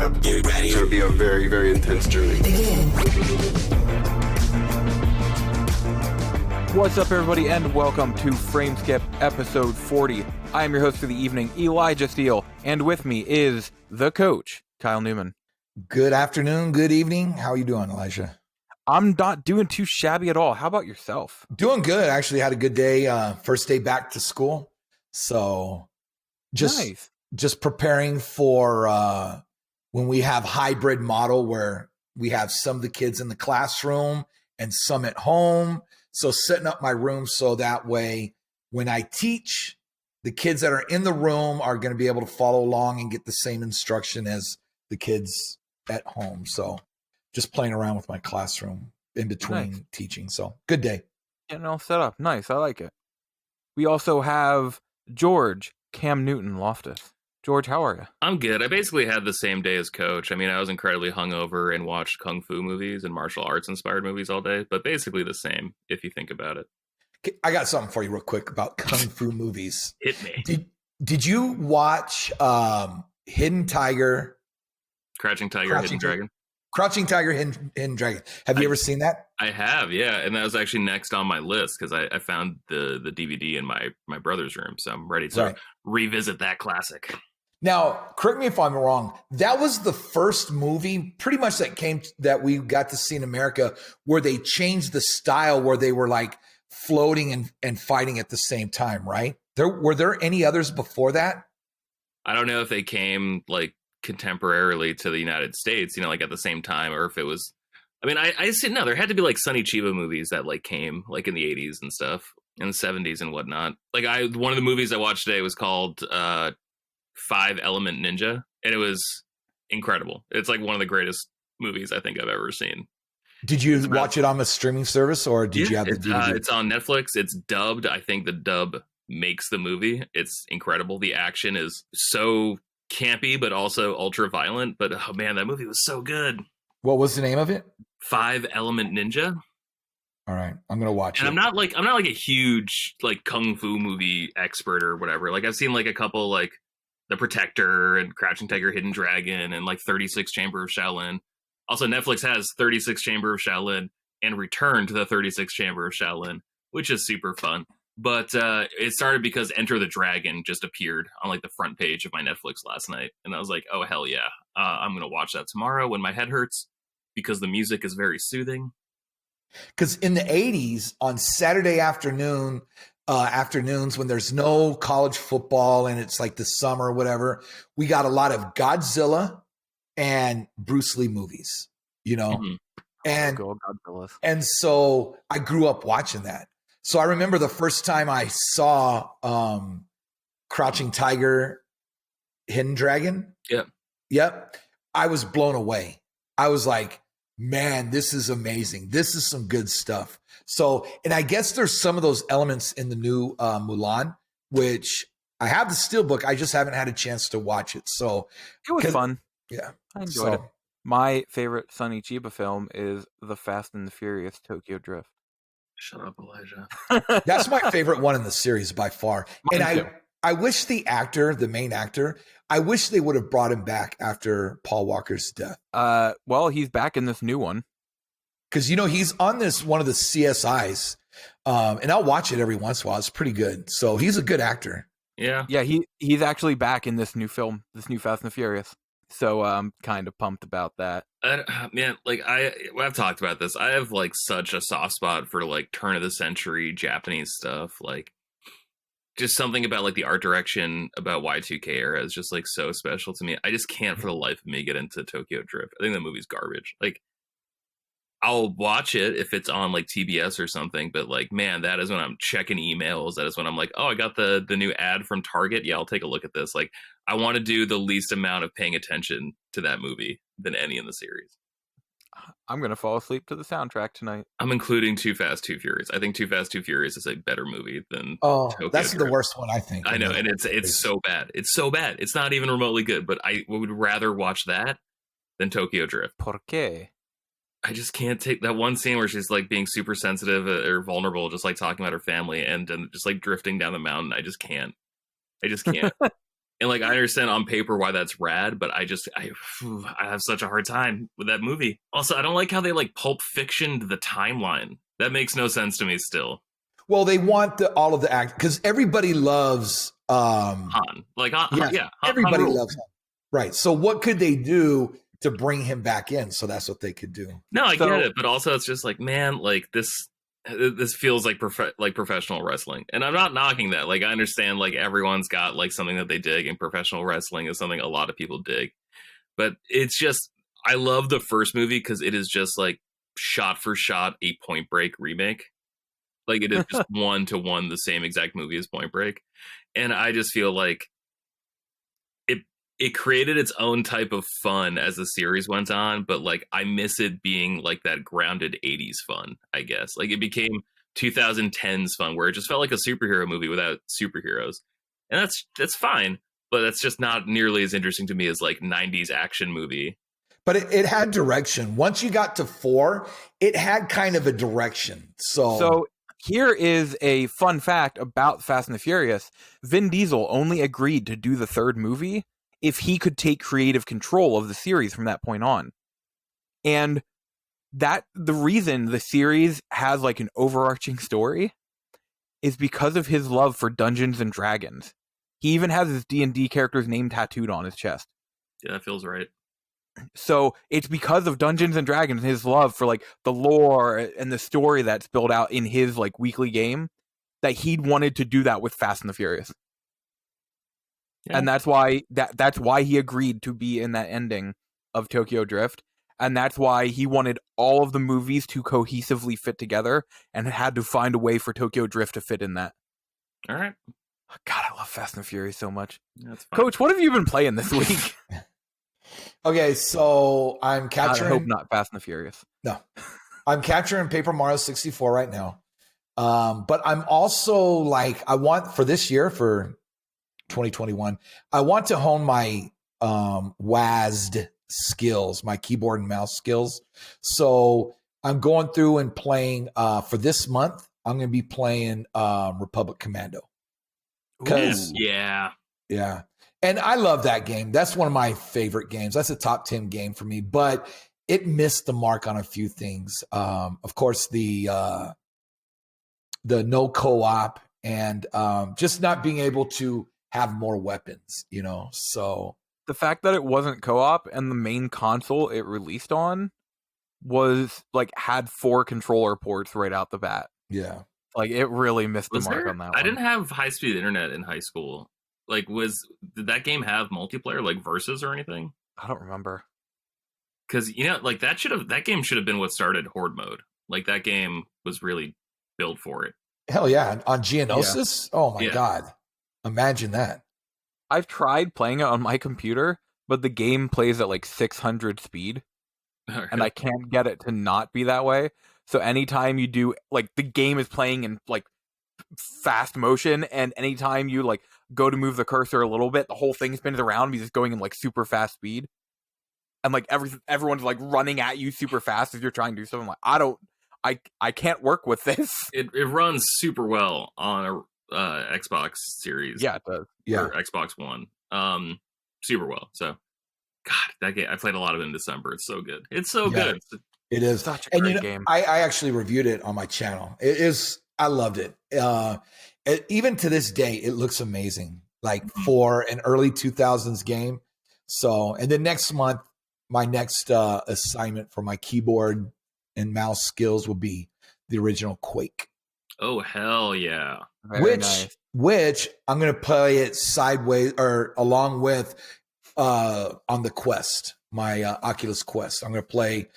up. Get ready. It's going to be a very, very intense journey. What's up, everybody, and welcome to Frameskip episode 40. I am your host for the evening, Elijah Steele, and with me is the coach, Kyle Newman. Good afternoon, good evening. How are you doing, Elijah? I'm not doing too shabby at all. How about yourself? Doing good. Actually had a good day. First day back to school. So just preparing for when we have hybrid model where we have some of the kids in the classroom and some at home. So setting up my room so that way when I teach, the kids that are in the room are going to be able to follow along and get the same instruction as the kids at home. So just playing around with my classroom in between teaching. So good day. Getting all set up. Nice. I like it. We also have George Cam Newton Loftus. George, how are you? I'm good. I basically had the same day as Coach. I mean, I was incredibly hungover and watched kung fu movies and martial arts inspired movies all day, but basically the same if you think about it. I got something for you real quick about kung fu movies. Hit me. Did you watch Hidden Tiger? Crouching Tiger, Hidden Dragon? Crouching Tiger, Hidden Dragon. Have you ever seen that? I have, yeah. And that was actually next on my list because I found the DVD in my brother's room. So I'm ready to revisit that classic. Now, correct me if I'm wrong. That was the first movie pretty much that we got to see in America where they changed the style where they were like floating and fighting at the same time, right? Were there any others before that? I don't know if they came like contemporarily to the United States, like at the same time, or if it was, I mean, I said, no, there had to be like Sonny Chiba movies that like came like in the 80s and stuff, in the 70s and whatnot. Like one of the movies I watched today was called 5 Element Ninja, and it was incredible. It's like one of the greatest movies I think I've ever seen. Did you watch it on a streaming service or did you have the DVD? It's on Netflix. It's dubbed. I think the dub makes the movie. It's incredible. The action is so campy, but also ultra violent. But oh man, that movie was so good. What was the name of it? 5 Element Ninja. All right, I'm gonna watch it. I'm not like a huge like kung fu movie expert or whatever. Like I've seen like a couple like The Protector and Crouching Tiger, Hidden Dragon and like 36 Chamber of Shaolin. Also, Netflix has 36 Chamber of Shaolin and Return to the 36 Chamber of Shaolin, which is super fun. But it started because Enter the Dragon just appeared on like the front page of my Netflix last night. And I was like, oh, hell yeah. I'm going to watch that tomorrow when my head hurts because the music is very soothing. Because in the 80s, on Saturday afternoons when there's no college football and it's like the summer or whatever, we got a lot of Godzilla and Bruce Lee movies, Mm-hmm. And so I grew up watching that. So I remember the first time I saw Crouching Tiger, Hidden Dragon. Yep. I was blown away. I was like, man, this is amazing. This is some good stuff. So, and I guess there's some of those elements in the new Mulan, which I have the steelbook. I just haven't had a chance to watch it. So it was fun. Yeah. I enjoyed it. My favorite Sonny Chiba film is The Fast and the Furious Tokyo Drift. Shut up, Elijah. That's my favorite one in the series by far. I wish the main actor, I wish they would have brought him back after Paul Walker's death. Well, he's back in this new one. Because, he's on one of the CSIs, and I'll watch it every once in a while. It's pretty good. So he's a good actor. Yeah. Yeah, he's actually back in this new film, this new Fast and the Furious. So I'm kind of pumped about that. Man, like I've talked about this. I have like such a soft spot for like turn of the century Japanese stuff. Like just something about like the art direction about Y2K era is just like so special to me. I just can't for the life of me get into Tokyo Drift. I think the movie's garbage. Like I'll watch it if it's on like TBS or something, but like, man, that is when I'm checking emails. That is when I'm like, oh, I got the new ad from Target. Yeah, I'll take a look at this. Like, I want to do the least amount of paying attention to that movie than any in the series. I'm going to fall asleep to the soundtrack tonight. I'm including Too Fast, Too Furious. I think Too Fast, Too Furious is a better movie than Tokyo that's Drift. The worst one, I think. I know, and it's so bad. It's so bad. It's not even remotely good, but I would rather watch that than Tokyo Drift. ¿Por qué? I just can't take that one scene where she's like being super sensitive or vulnerable, just like talking about her family and just like drifting down the mountain. I just can't. And like I understand on paper why that's rad, but I have such a hard time with that movie. Also, I don't like how they like Pulp Fictioned the timeline. That makes no sense to me still. Well, they want all of the act because everybody loves Han. Like yeah, everybody Han loves Han. Right. So what could they do to bring him back in? So that's what they could do. No, I get it, but also it's just like, man, like this feels like professional wrestling, and I'm not knocking that. Like I understand, like everyone's got like something that they dig, and professional wrestling is something a lot of people dig. But it's just, I love the first movie because it is just like shot for shot a Point Break remake. Like it is just 1-to-1 the same exact movie as Point Break, and I just feel like it created its own type of fun as the series went on, but like I miss it being like that grounded 80s fun, I guess. Like it became 2010s fun where it just felt like a superhero movie without superheroes. And that's fine, but that's just not nearly as interesting to me as like 90s action movie. But it had direction. Once you got to 4, it had kind of a direction. So here is a fun fact about Fast and the Furious. Vin Diesel only agreed to do the 3rd movie if he could take creative control of the series from that point on. And that the reason the series has like an overarching story is because of his love for Dungeons and Dragons. He even has his D&D character's name tattooed on his chest. Yeah, that feels right. So it's because of Dungeons and Dragons and his love for like the lore and the story that's built out in his like weekly game that he'd wanted to do that with Fast and the Furious. Yeah. And that's why he agreed to be in that ending of Tokyo Drift. And that's why he wanted all of the movies to cohesively fit together and had to find a way for Tokyo Drift to fit in that. All right. God, I love Fast and Furious so much. That's fine. Coach, what have you been playing this week? Okay, so I'm capturing... I hope not Fast and the Furious. No. I'm capturing Paper Mario 64 right now. But I'm also like, I want for this year, for 2021, I want to hone my WASD skills, my keyboard and mouse skills. So I'm going through and playing for this month. I'm going to be playing Republic Commando. Yeah. And I love that game. That's one of my favorite games. That's a top 10 game for me, but it missed the mark on a few things. Of course, the no co-op and just not being able to have more weapons, you know. So the fact that it wasn't co-op and the main console it released on was like had 4 controller ports right out the bat. Yeah. Like it really missed the mark on that one. I didn't have high-speed internet in high school. Like did that game have multiplayer like versus or anything? I don't remember. Cuz you know, like that game should have been what started Horde mode. Like that game was really built for it. Hell yeah, on Geonosis? Yeah. Oh my god. Imagine that. I've tried playing it on my computer, but the game plays at like 600 speed. Right. And I can't get it to not be that way. So anytime you do, like, the game is playing in like fast motion, and anytime you like go to move the cursor a little bit, the whole thing spins around because it's going in like super fast speed. And like everyone's like running at you super fast as you're trying to do something. Like I can't work with this. It runs super well on a Xbox Series. Yeah, it does. Yeah, or Xbox One. Super well. So, God, that game I played a lot of it in December. It's so good. It's so good. It is such a great game. I actually reviewed it on my channel. It is. I loved it. Even to this day, it looks amazing. Like for an early 2000s game. So, and then next month, my next assignment for my keyboard and mouse skills will be the original Quake. Oh, hell yeah. Which I'm going to play it sideways or along with on the Quest, my Oculus Quest. I'm going to play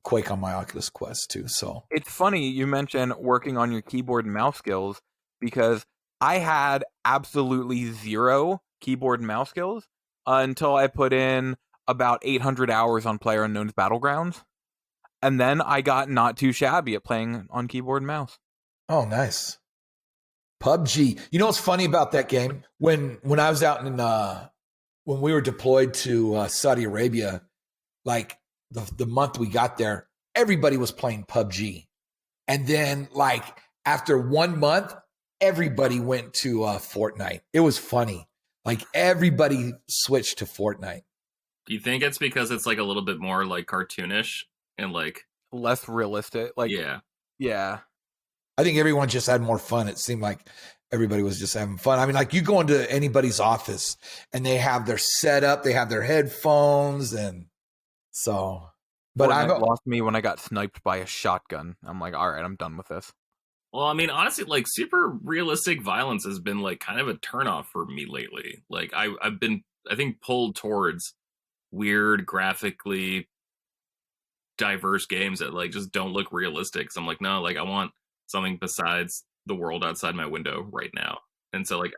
Quake on my Oculus Quest too. So it's funny you mentioned working on your keyboard and mouse skills, because I had absolutely 0 keyboard and mouse skills until I put in about 800 hours on PlayerUnknown's Battlegrounds. And then I got not too shabby at playing on keyboard and mouse. Oh, nice. PUBG. You know what's funny about that game? When I was out in when we were deployed to Saudi Arabia, like the month we got there, everybody was playing PUBG. And then like after 1 month, everybody went to Fortnite. It was funny. Like everybody switched to Fortnite. Do you think it's because it's like a little bit more like cartoonish and like less realistic? Like, yeah. I think everyone just had more fun. It seemed like everybody was just having fun. I mean, like you go into anybody's office and they have their setup, they have their headphones, and so. But I lost me when I got sniped by a shotgun. I'm like, all right, I'm done with this. Well, I mean, honestly, like super realistic violence has been like kind of a turnoff for me lately. Like I've been, I think, pulled towards weird, graphically diverse games that like just don't look realistic. So I'm like, no, like I want something besides the world outside my window right now. And so like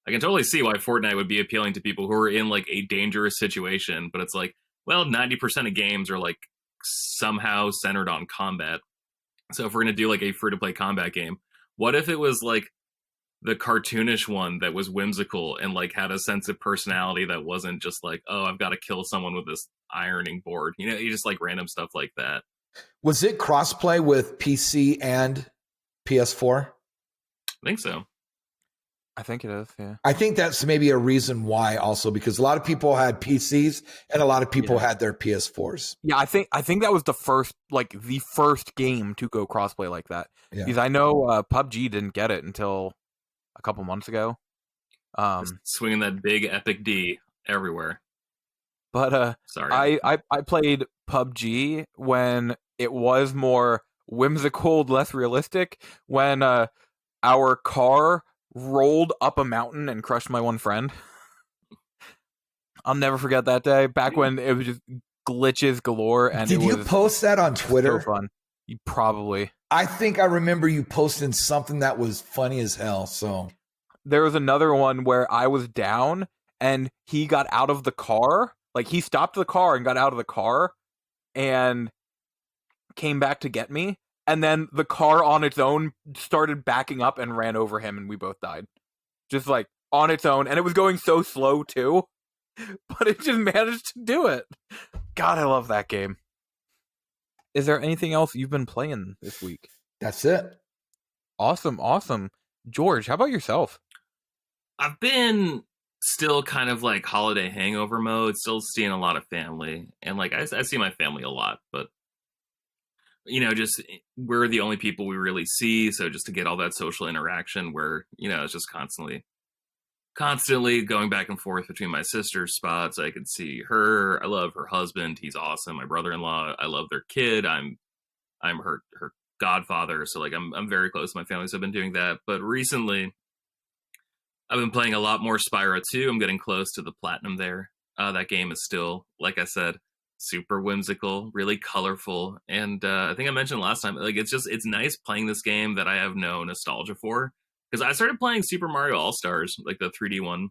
I can totally see why Fortnite would be appealing to people who are in like a dangerous situation, but it's like, well, 90% of games are like somehow centered on combat. So if we're going to do like a free-to-play combat game, what if it was like the cartoonish one that was whimsical and like had a sense of personality that wasn't just like, oh, I've got to kill someone with this ironing board. You know, you just like random stuff like that. Was it crossplay with PC and PS4? I think so. I think it is, yeah. I think that's maybe a reason why also, because a lot of people had PCs and a lot of people had their PS4s. Yeah, I think that was the first game to go crossplay like that. Yeah. Because I know PUBG didn't get it until a couple months ago. Just swinging that big epic D everywhere. But sorry, I played PUBG when it was more whimsical, less realistic. When our car rolled up a mountain and crushed my one friend. I'll never forget that day. Back when it was just glitches galore. And did you post that on Twitter? So fun. You probably. I think I remember you posting something that was funny as hell. So there was another one where I was down and he got out of the car. Like he stopped the car and got out of the car and came back to get me. And then the car on its own started backing up and ran over him, and we both died. Just like on its own. And it was going so slow too. But it just managed to do it. God, I love that game. Is there anything else you've been playing this week? That's it. Awesome. George, how about yourself? I've been still kind of like holiday hangover mode, still seeing a lot of family. And like I see my family a lot, but you know, just we're the only people we really see. So just to get all that social interaction where, you know, it's just constantly going back and forth between my sister's spots. I can see her. I love her husband. He's awesome. My brother-in-law. I love their kid. I'm her godfather. So like I'm very close to my family. So I've been doing that. But recently I've been playing a lot more Spyro 2. I'm getting close to the platinum there. That game is still, like I said, super whimsical, really colorful, and I think I mentioned last time, like it's nice playing this game that I have no nostalgia for, because I started playing Super Mario All-Stars, like the 3D one,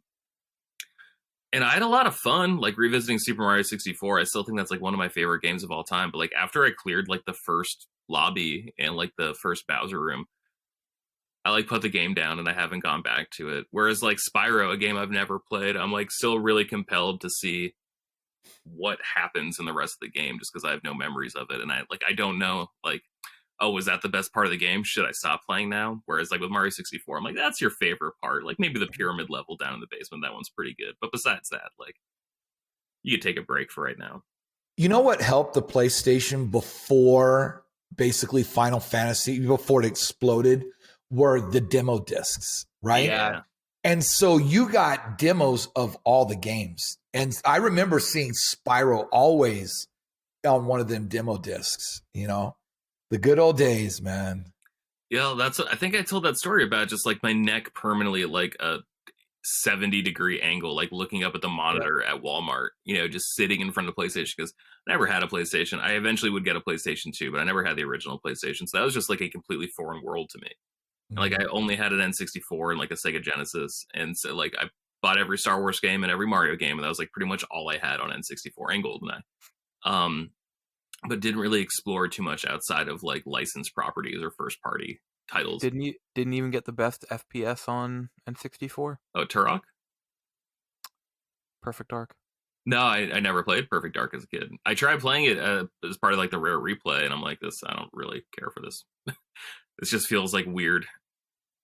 and I had a lot of fun like revisiting Super Mario 64. I still think that's like one of my favorite games of all time, but like after I cleared like the first lobby and like the first Bowser room, I like put the game down and I haven't gone back to it. Whereas like Spyro, a game I've never played, I'm like still really compelled to see what happens in the rest of the game, just because I have no memories of it, and I don't know, like, oh, was that the best part of the game? Should I stop playing now? Whereas like with Mario 64, I'm like, that's your favorite part, like maybe the pyramid level down in the basement, that one's pretty good, but besides that, like, you could take a break for right now. You know what helped the PlayStation before basically Final Fantasy, before it exploded, were the demo discs, right? Yeah. And so you got demos of all the games. And I remember seeing Spyro always on one of them demo discs, you know, the good old days, man. Yeah, I think I told that story about just like my neck permanently at like a 70-degree angle, like looking up at the monitor at Walmart, you know, just sitting in front of the PlayStation, because I never had a PlayStation. I eventually would get a PlayStation 2, but I never had the original PlayStation. So that was just like a completely foreign world to me. Like I only had an N64 and like a Sega Genesis, and so like I bought every Star Wars game and every Mario game, and that was like pretty much all I had on N64 and GoldenEye. But didn't really explore too much outside of like licensed properties or first party titles. Didn't even get the best FPS on N64? Oh, Turok? Perfect Dark? No, I never played Perfect Dark as a kid. I tried playing it as part of like the Rare Replay, and I'm like, I don't really care for this. This just feels like weird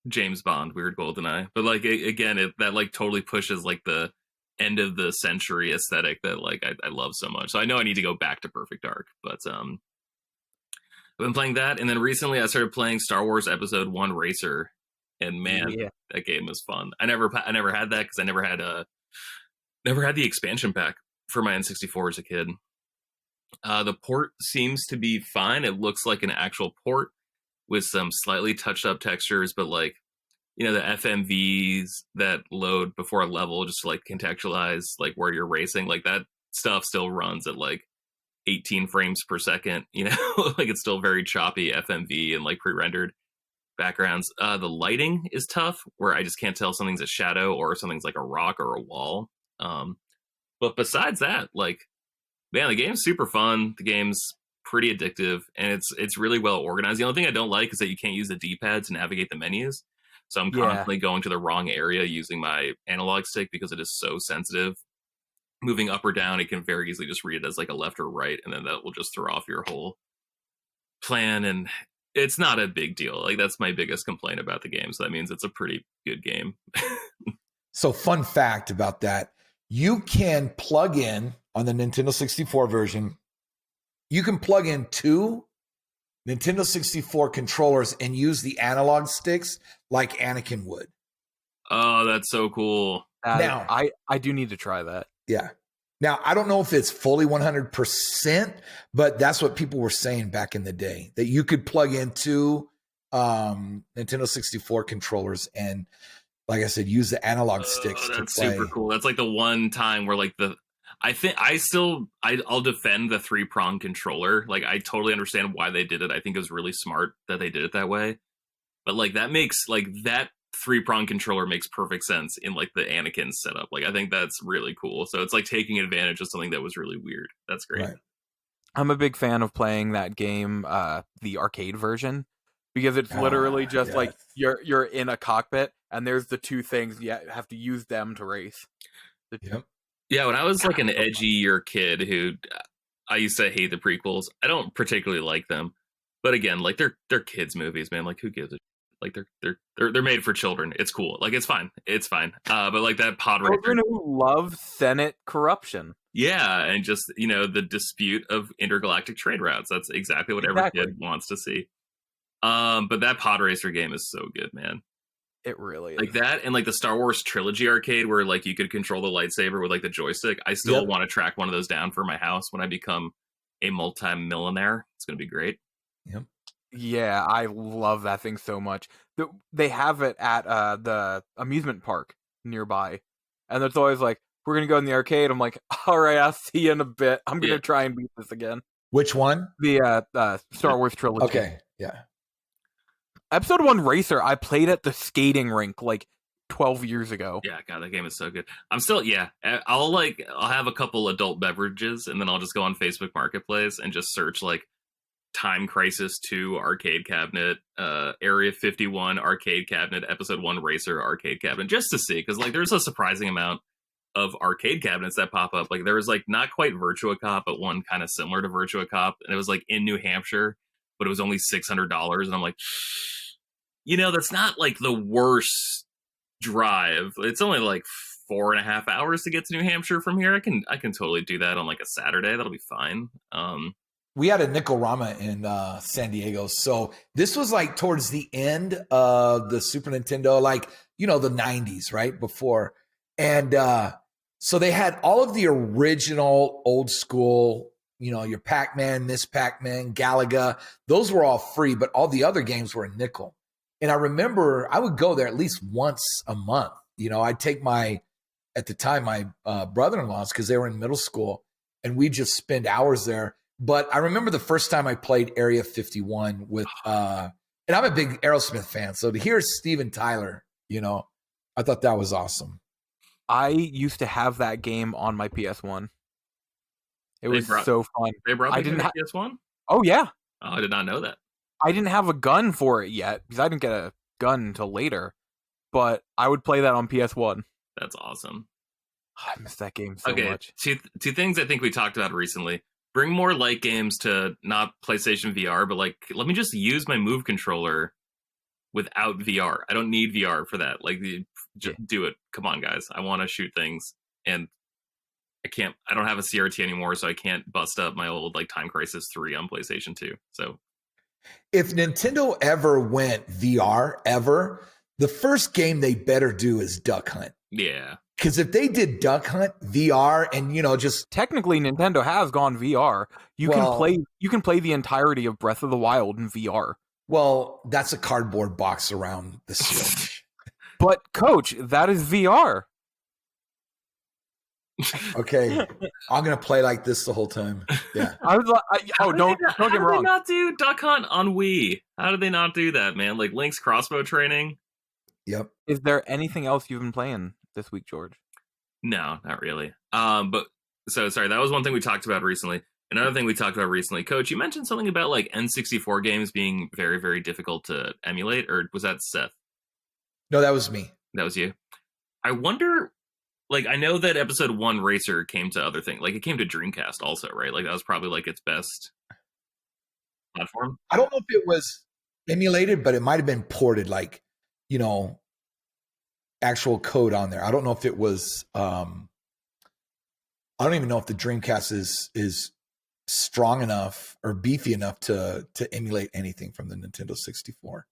James Bond, Weird Goldeneye. But like again, that like totally pushes like the end of the century aesthetic that like I love so much. So I know I need to go back to Perfect Dark, but I've been playing that, and then recently I started playing Star Wars Episode 1 Racer, and man, that game was fun. I never had that because I never had the expansion pack for my N64 as a kid. The port seems to be fine. It looks like an actual port with some slightly touched up textures, but like, you know, the FMVs that load before a level just to like contextualize like where you're racing, like that stuff still runs at like 18 frames per second, you know, like it's still very choppy FMV and like pre-rendered backgrounds. The lighting is tough, where I just can't tell something's a shadow or something's like a rock or a wall. But besides that, like, man, the game's super fun. The game's pretty addictive, and it's really well organized. The only thing I don't like is that you can't use the D-pad to navigate the menus. So I'm constantly going to the wrong area using my analog stick because it is so sensitive. Moving up or down, it can very easily just read it as like a left or right, and then that will just throw off your whole plan. And it's not a big deal. Like, that's my biggest complaint about the game. So that means it's a pretty good game. So fun fact about that, you can plug in on the Nintendo 64 version, you can plug in 2 Nintendo 64 controllers and use the analog sticks like Anakin would. Oh, that's so cool. Now, I do need to try that. Yeah. Now, I don't know if it's fully 100%, but that's what people were saying back in the day, that you could plug in 2 Nintendo 64 controllers and, like I said, use the analog sticks. That's to play. super cool. That's like the one time where like I'll defend the 3-prong controller. Like, I totally understand why they did it. I think it was really smart that they did it that way. But like that 3-prong controller makes perfect sense in like the Anakin setup. Like, I think that's really cool. So it's like taking advantage of something that was really weird. That's great. Right. I'm a big fan of playing that game, the arcade version, because it's literally just like you're in a cockpit and there's the 2 things you have to use them to race. Yep. Yeah, when I was like an edgier kid who I used to hate the prequels. I don't particularly like them, but again, like they're kids movies, man. Like, who gives a like they're made for children. It's cool. Like, it's fine. It's fine. But like that pod racer, children who love Senate corruption. Yeah, and just, you know, the dispute of intergalactic trade routes. That's exactly what every kid wants to see. But that pod racer game is so good, man. It really is. Like that, and like the Star Wars trilogy arcade where like you could control the lightsaber with like the joystick. I still want to track one of those down for my house when I become a multi-millionaire. It's going to be great. Yep. Yeah, I love that thing so much. They have it at the amusement park nearby. And it's always like, we're going to go in the arcade. I'm like, all right, I'll see you in a bit. I'm going to try and beat this again. Which one? The Star Wars trilogy. Okay, yeah. Episode 1 Racer, I played at the skating rink like 12 years ago. Yeah, God, that game is so good. I'm still, I'll have a couple adult beverages and then I'll just go on Facebook Marketplace and just search like Time Crisis 2 arcade cabinet, Area 51 arcade cabinet, Episode 1 Racer arcade cabinet, just to see, because like there's a surprising amount of arcade cabinets that pop up. Like, there was like not quite Virtua Cop, but one kind of similar to Virtua Cop, and it was like in New Hampshire, but it was only $600, and I'm like, you know, that's not like the worst drive. It's only like 4.5 hours to get to New Hampshire from here. I can totally do that on like a Saturday. That'll be fine. We had a Nickel-Rama in San Diego. So this was like towards the end of the Super Nintendo, like, you know, the 90s, right? Before. And so they had all of the original old school, you know, your Pac-Man, Miss Pac-Man, Galaga. Those were all free, but all the other games were a nickel. And I remember I would go there at least once a month. You know, I'd take at the time, my brother-in-laws, because they were in middle school, and we'd just spend hours there. But I remember the first time I played Area 51 with, and I'm a big Aerosmith fan. So to hear Steven Tyler, you know, I thought that was awesome. I used to have that game on my PS1. It was so fun. They brought the PS1? Oh, yeah. Oh, I did not know that. I didn't have a gun for it yet, because I didn't get a gun until later. But I would play that on PS1. That's awesome. I miss that game so much. Two things I think we talked about recently. Bring more light games to not PlayStation VR, but like, let me just use my Move controller without VR. I don't need VR for that. Like, just do it. Come on, guys. I want to shoot things, and I don't have a CRT anymore, so I can't bust up my old like Time Crisis 3 on PlayStation 2. So if Nintendo ever went VR ever, the first game they better do is Duck Hunt. Yeah. Because if they did Duck Hunt VR and just technically Nintendo has gone VR. You can play the entirety of Breath of the Wild in VR. Well, that's a cardboard box around the Switch. But Coach, that is VR. Okay, I'm gonna play like this the whole time. Yeah. Don't get me wrong. How did they not do Duck Hunt on Wii? How did they not do that, man? Like Link's crossbow training. Yep. Is there anything else you've been playing this week, George? No, not really. But so sorry, that was one thing we talked about recently. Another thing we talked about recently, Coach, you mentioned something about like N64 games being very, very difficult to emulate, or was that Seth? No, that was me. That was you. I wonder. Like, I know that episode 1 Racer came to other things. Like, it came to Dreamcast also, right? Like, that was probably, like, its best platform. I don't know if it was emulated, but it might have been ported, like, actual code on there. I don't know if it was, I don't even know if the Dreamcast is strong enough or beefy enough to emulate anything from the Nintendo 64.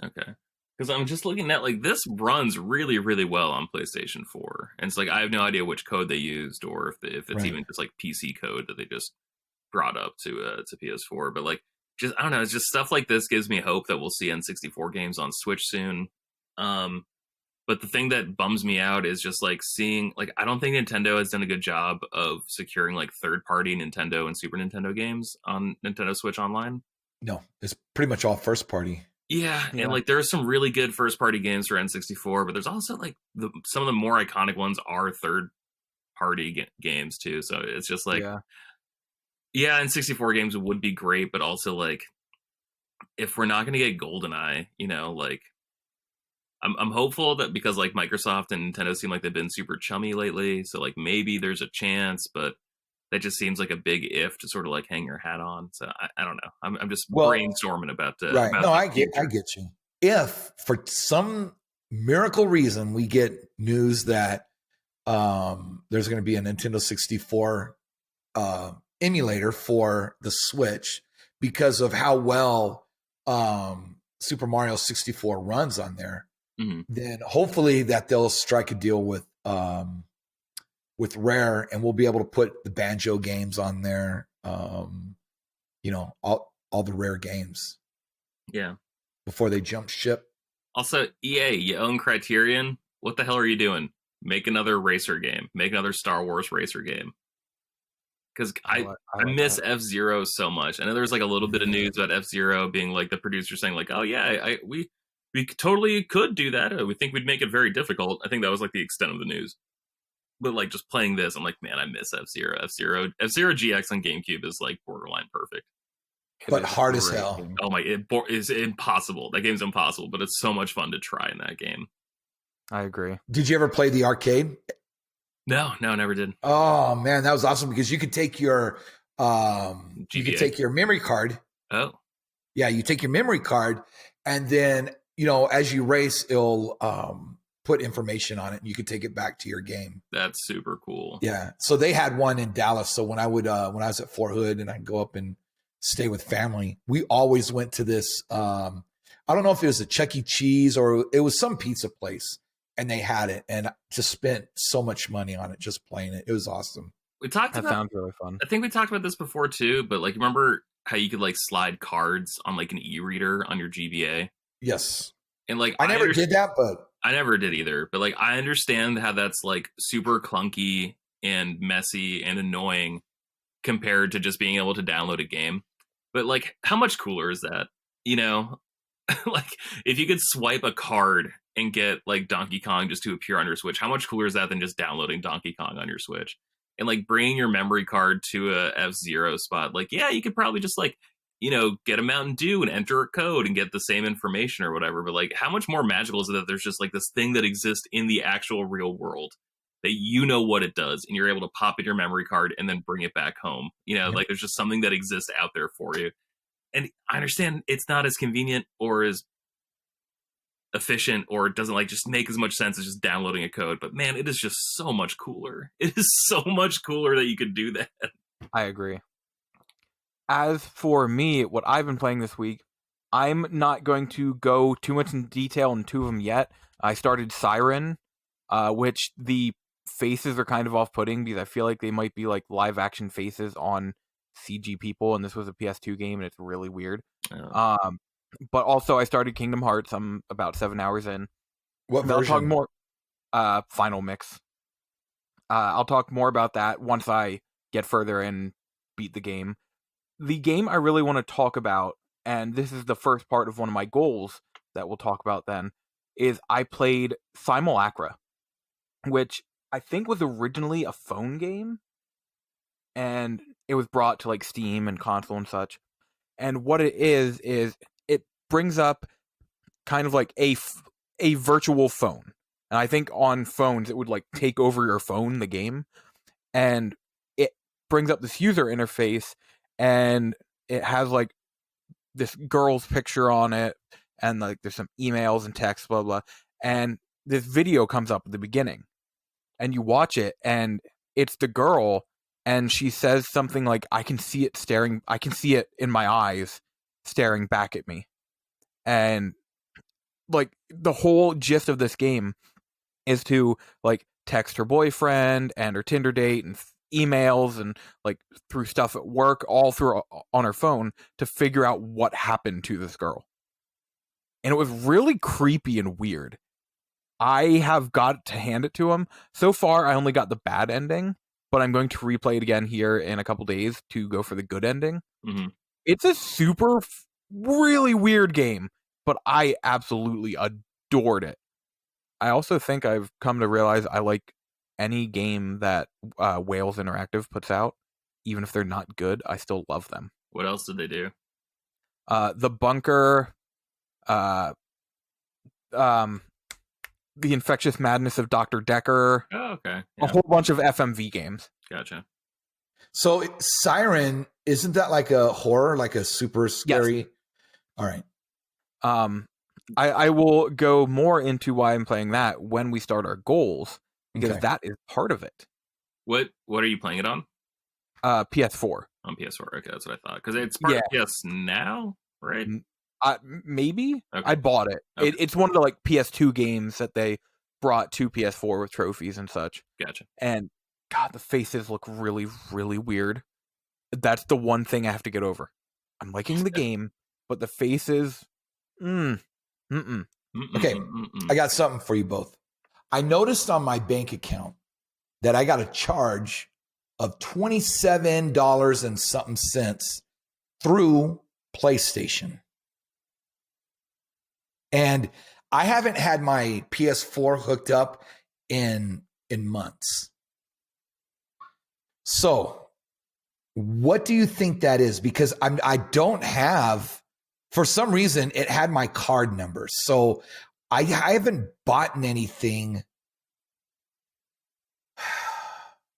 Okay. Because I'm just looking at, like, this runs really, really well on PlayStation 4. And it's like, I have no idea which code they used or if it's even just, like, PC code that they just brought up to PS4. But, like, just, I don't know, it's just stuff like this gives me hope that we'll see N64 games on Switch soon. But the thing that bums me out is just, like, seeing, like, I don't think Nintendo has done a good job of securing, like, third-party Nintendo and Super Nintendo games on Nintendo Switch Online. No, it's pretty much all first-party. Yeah, and like there are some really good first-party games for N64, but there's also like some of the more iconic ones are third-party games too. So it's just like, yeah, N64 games would be great, but also like if we're not going to get GoldenEye, like I'm hopeful that because like Microsoft and Nintendo seem like they've been super chummy lately, so like maybe there's a chance, but that just seems like a big if to sort of like hang your hat on. So I don't know. I'm just brainstorming about the right. About no, I get you. If for some miracle reason we get news that there's going to be a Nintendo 64 emulator for the Switch because of how well Super Mario 64 runs on there, then hopefully that they'll strike a deal with Rare, and we'll be able to put the Banjo games on there. All the Rare games. Yeah. Before they jump ship. Also, EA, you own Criterion. What the hell are you doing? Make another racer game. Make another Star Wars racer game. Because I miss F-Zero so much. I know there's like a little bit of news about F-Zero being like the producer saying like, oh yeah, we totally could do that. We think we'd make it very difficult. I think that was like the extent of the news. But like just playing this, I'm like, man, I miss F-Zero. F-Zero GX on GameCube is like borderline perfect. But hard as hell. Oh my, it is impossible. That game's impossible, but it's so much fun to try in that game. I agree. Did you ever play the arcade? No, never did. Oh man, that was awesome because you could take your memory card. Oh. Yeah, you take your memory card and then, as you race, it'll put information on it and you could take it back to your game. That's super cool. Yeah. So they had one in Dallas. So when I was at Fort Hood and I'd go up and stay with family, we always went to this, I don't know if it was a Chuck E. Cheese or it was some pizza place and they had it and just spent so much money on it, just playing it. It was awesome. That sounds really fun. I think we talked about this before too, but like, remember how you could like slide cards on like an e-reader on your GBA? Yes. And like, I never did that, but I never did either, but like I understand how that's like super clunky and messy and annoying compared to just being able to download a game. But like, how much cooler is that? Like if you could swipe a card and get like Donkey Kong just to appear on your Switch, how much cooler is that than just downloading Donkey Kong on your Switch? And like bringing your memory card to a F-Zero spot, like, yeah, you could probably just like, get a Mountain Dew and enter a code and get the same information or whatever. But like, how much more magical is it that there's just like this thing that exists in the actual real world that what it does and you're able to pop in your memory card and then bring it back home? Like there's just something that exists out there for you. And I understand it's not as convenient or as efficient or doesn't like just make as much sense as just downloading a code. But man, it is just so much cooler. It is so much cooler that you could do that. I agree. As for me, what I've been playing this week, I'm not going to go too much in detail on two of them yet. I started Siren, which the faces are kind of off-putting because I feel like they might be like live-action faces on CG people, and this was a PS2 game, and it's really weird. Oh. But also, I started Kingdom Hearts. I'm about 7 hours in. What version? I'll talk more. Final Mix. I'll talk more about that once I get further and beat the game. The game I really want to talk about, and this is the first part of one of my goals that we'll talk about then, is I played Simulacra, which I think was originally a phone game, and it was brought to like Steam and console and such. And what it is it brings up kind of like a virtual phone. And I think on phones it would like take over your phone, the game, and it brings up this user interface, and it has like this girl's picture on it, and like there's some emails and text, blah blah, and this video comes up at the beginning, and you watch it, and it's the girl, and she says something like, I can see it in my eyes staring back at me. And like the whole gist of this game is to like text her boyfriend and her Tinder date and emails and like through stuff at work, all through on her phone, to figure out what happened to this girl. And it was really creepy and weird. I have got to hand it to him. So far, I only got the bad ending, but I'm going to replay it again here in a couple days to go for the good ending. Mm-hmm. It's a super, really weird game, but I absolutely adored it. I also think I've come to realize I like any game that Whales Interactive puts out. Even if they're not good, I still love them. What else did they do? The Bunker, The Infectious Madness of Dr. Decker. Oh, okay. Yeah. A whole bunch of FMV games. Gotcha. So Siren, isn't that like a horror, like a super scary? Yes. All right. I will go more into why I'm playing that when we start our goals, because that is part of it. What are you playing it on? PS4. On PS4. Okay, that's what I thought. Because it's part of PS Now, right? Maybe. Okay. I bought it. Okay. It's one of the like PS2 games that they brought to PS4 with trophies and such. Gotcha. And God, the faces look really, really weird. That's the one thing I have to get over. I'm liking the game, but the faces. Okay, I got something for you both. I noticed on my bank account that I got a charge of $27 and something cents through PlayStation. And I haven't had my PS4 hooked up in months. So what do you think that is? Because I don't have, for some reason, it had my card number. So I haven't bought anything.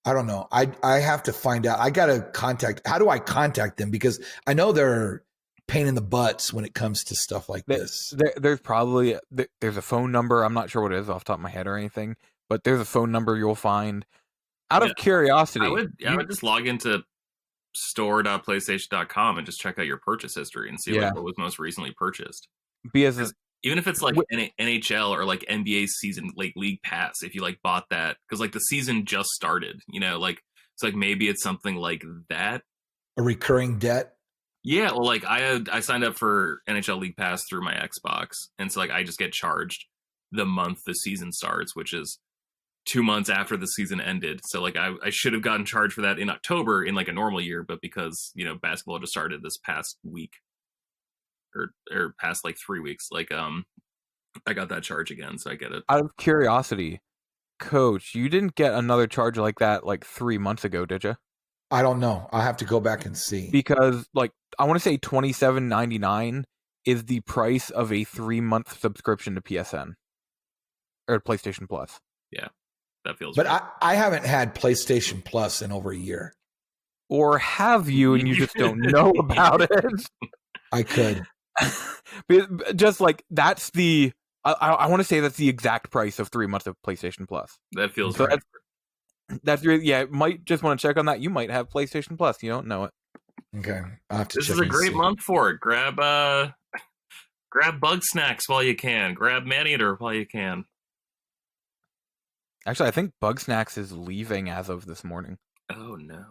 I don't know. I have to find out. I got to contact. How do I contact them? Because I know they're pain in the butts when it comes to stuff like this. There's probably there's a phone number. I'm not sure what it is off the top of my head or anything, but there's a phone number you'll find. Out of curiosity, I would just log into store.playstation.com and just check out your purchase history and see what was most recently purchased. Because even if it's like NHL or like NBA season, like League Pass, if you like bought that, because like the season just started, like it's like maybe it's something like that. A recurring debt. Yeah, well, like I signed up for NHL League Pass through my Xbox, and so like I just get charged the month the season starts, which is 2 months after the season ended. So like I should have gotten charged for that in October in like a normal year, but because basketball just started this past week or past like 3 weeks, like I got that charge again, so I get it. Out of curiosity, Coach, you didn't get another charge like that like 3 months ago, did you? I don't know. I'll have to go back and see. Because like I want to say $27.99 is the price of a 3-month subscription to PSN or PlayStation Plus. Yeah, that feels. But right. I haven't had PlayStation Plus in over a year. Or have you, and you just don't know about it? I could. Just like that's the I want to say that's the exact price of 3 months of PlayStation Plus. That feels right. That's really, yeah. Might just want to check on that. You might have PlayStation Plus. You don't know it. Okay, I'll have to This check is a great see. month for it. Grab Bug Snacks while you can. Grab Maneater while you can. Actually, I think Bug Snacks is leaving as of this morning. Oh no.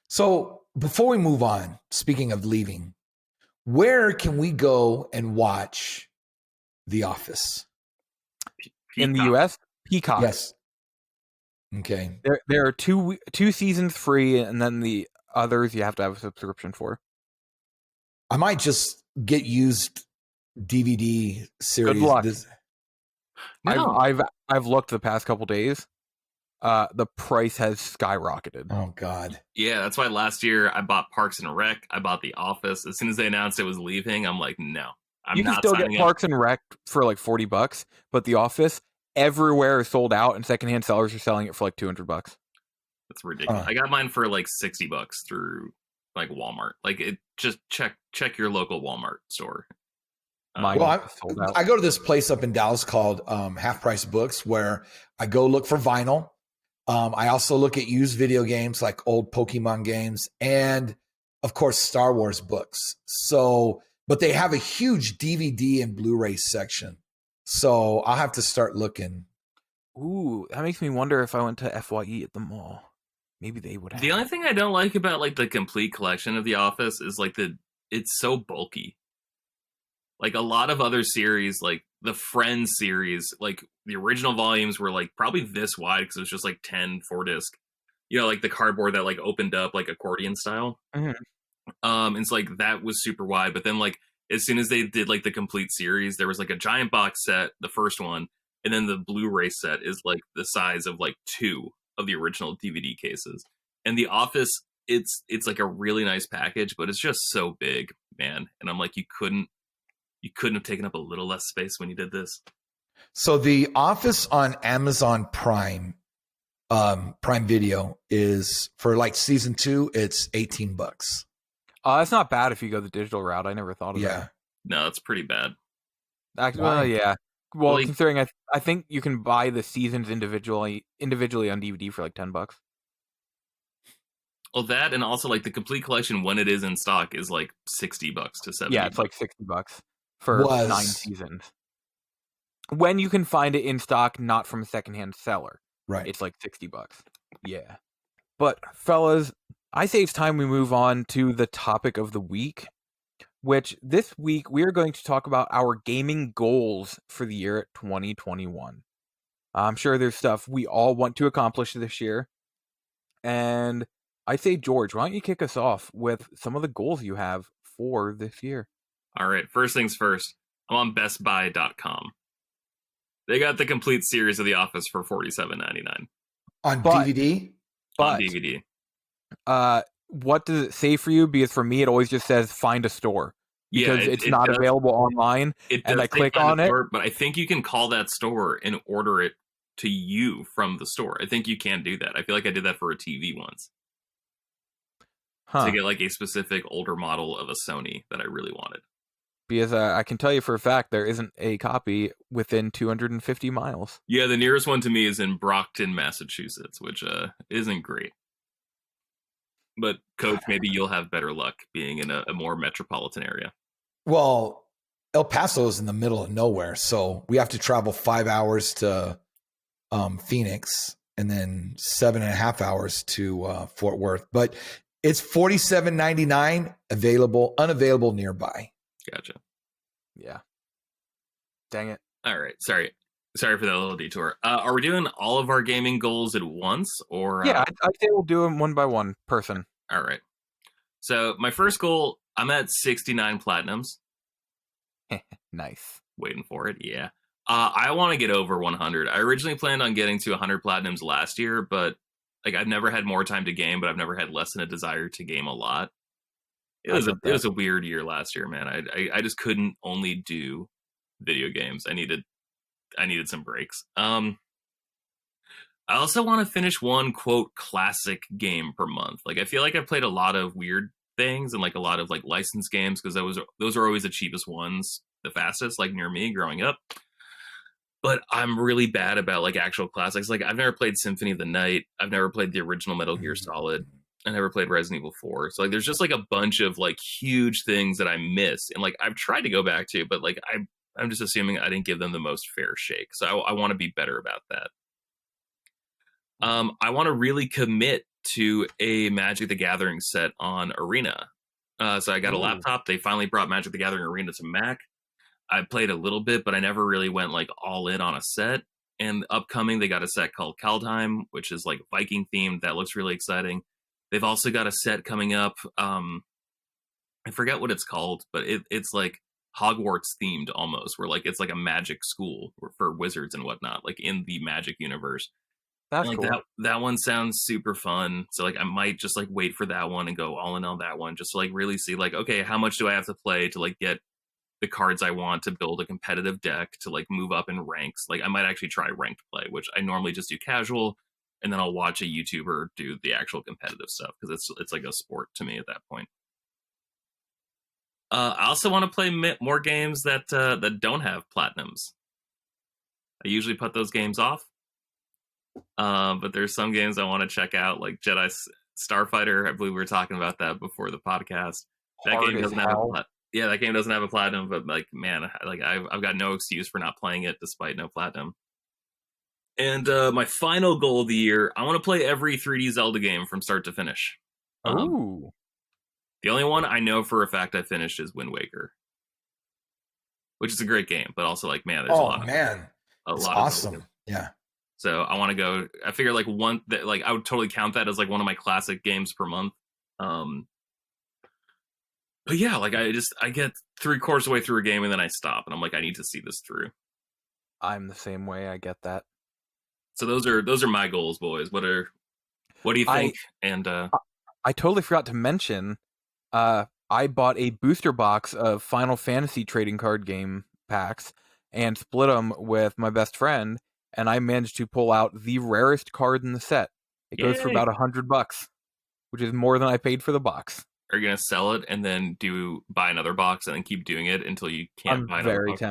So before we move on, speaking of leaving, where can we go and watch The Office? In the US, Peacock. Yes. Okay. There are two seasons free, and then the others you have to have a subscription for. I might just get used DVD series. Good luck. No. I've looked the past couple days. The price has skyrocketed. Oh God. Yeah, that's why last year I bought Parks and Rec. I bought The Office. As soon as they announced it was leaving, I'm like, no, you can still get Parks and Rec for like $40, but The Office everywhere is sold out, and secondhand sellers are selling it for like $200. That's ridiculous. I got mine for like $60 through like Walmart. Like it, just check your local Walmart store. Well, I go to this place up in Dallas called Half Price Books, where I go look for vinyl. I also look at used video games like old Pokemon games and, of course, Star Wars books. So, but they have a huge DVD and Blu-ray section. So I'll have to start looking. Ooh, that makes me wonder if I went to FYE at the mall. Maybe they would have. The only thing I don't like about like the complete collection of The Office is like it's so bulky. Like a lot of other series, like the Friends series, like the original volumes were like probably this wide because it was just like 10 4-disc. You know, like the cardboard that like opened up like accordion style. Mm-hmm. And it's like that was super wide. But then like as soon as they did like the complete series, there was like a giant box set, the first one, and then the Blu-ray set is like the size of like 2 of the original DVD cases. And The Office, it's like a really nice package, but it's just so big, man. And I'm like, you couldn't have taken up a little less space when you did this. So The Office on Amazon Prime Video is for like season 2. It's $18. That's not bad if you go the digital route. I never thought of that. No, that's pretty bad. Actually, well, yeah. Well, like, considering I think you can buy the seasons individually on DVD for like $10. Well, that and also like the complete collection when it is in stock is like $60 to $70. Yeah, it's like $60 for 9 seasons. When you can find it in stock, not from a secondhand seller, right? It's like $60. Yeah, but fellas, I say it's time we move on to the topic of the week, which this week we are going to talk about our gaming goals for the year 2021. I'm sure there's stuff we all want to accomplish this year, and I say, George, why don't you kick us off with some of the goals you have for this year? All right, first things first, I'm on bestbuy.com. They got the complete series of The Office for $47.99 on DVD. On DVD. What does it say for you? Because for me, it always just says find a store because it's not available online. And I click on it, but I think you can call that store and order it to you from the store. I think you can do that. I feel like I did that for a TV once. To get like a specific older model of a Sony that I really wanted. Because I can tell you for a fact there isn't a copy within 250 miles. Yeah, the nearest one to me is in Brockton, Massachusetts, which isn't great. But Coach, maybe you'll have better luck being in a more metropolitan area. Well, El Paso is in the middle of nowhere, so we have to travel 5 hours to Phoenix and then 7.5 hours to Fort Worth. But it's $47.99 unavailable nearby. Gotcha. Yeah. Dang it. All right. Sorry for that little detour. Are we doing all of our gaming goals at once, or? Yeah, I'd say we'll do them one by one person. All right. So my first goal, I'm at 69 platinums. Nice. Waiting for it. Yeah. I want to get over 100. I originally planned on getting to 100 platinums last year, but like I've never had more time to game, but I've never had less than a desire to game a lot. It was a weird year last year, man. I just couldn't only do video games. I needed some breaks. I also want to finish one quote classic game per month. Like I feel like I've played a lot of weird things and like a lot of like licensed games because those are always the cheapest ones the fastest, like near me growing up. But I'm really bad about like actual classics. Like I've never played Symphony of the Night. I've never played the original Metal Gear Solid. I never played Resident Evil 4. So like there's just like a bunch of like huge things that I miss. And like I've tried to go back to, but like I'm just assuming I didn't give them the most fair shake. So I want to be better about that. I want to really commit to a Magic the Gathering set on Arena. So I got a laptop. They finally brought Magic the Gathering Arena to Mac. I played a little bit, but I never really went like all in on a set. And upcoming, they got a set called Kaldheim, which is like Viking themed. That looks really exciting. They've also got a set coming up. I forget what it's called, but it's like Hogwarts themed almost, where like it's like a magic school for wizards and whatnot, like in the Magic universe. That's like cool. that one sounds super fun. So like I might just like wait for that one and go all in on that one, just to like really see like, okay, how much do I have to play to like get the cards I want to build a competitive deck to like move up in ranks. Like I might actually try ranked play, which I normally just do casual, and then I'll watch a YouTuber do the actual competitive stuff because it's like a sport to me at that point. I also want to play more games that don't have platinums. I usually put those games off, but there's some games I want to check out, like Jedi Starfighter. I believe we were talking about that before the podcast. That game doesn't have a yeah, that game doesn't have a platinum, but like, man, like I've got no excuse for not playing it despite no platinum. And my final goal of the year, I want to play every 3D Zelda game from start to finish. Ooh. The only one I know for a fact I finished is Wind Waker, which is a great game, but also like, man, there's a lot of awesome. Yeah. So I want to go. I figure like one that like I would totally count that as like one of my classic games per month. But yeah, like I get 3/4 of the way through a game and then I stop and I'm like, I need to see this through. I'm the same way. I get that. So those are my goals, boys. What do you think? I totally forgot to mention, I bought a booster box of Final Fantasy trading card game packs and split them with my best friend, and I managed to pull out the rarest card in the set. It goes for about $100, which is more than I paid for the box. Are you gonna sell it and then buy another box and then keep doing it until you can't buy another box?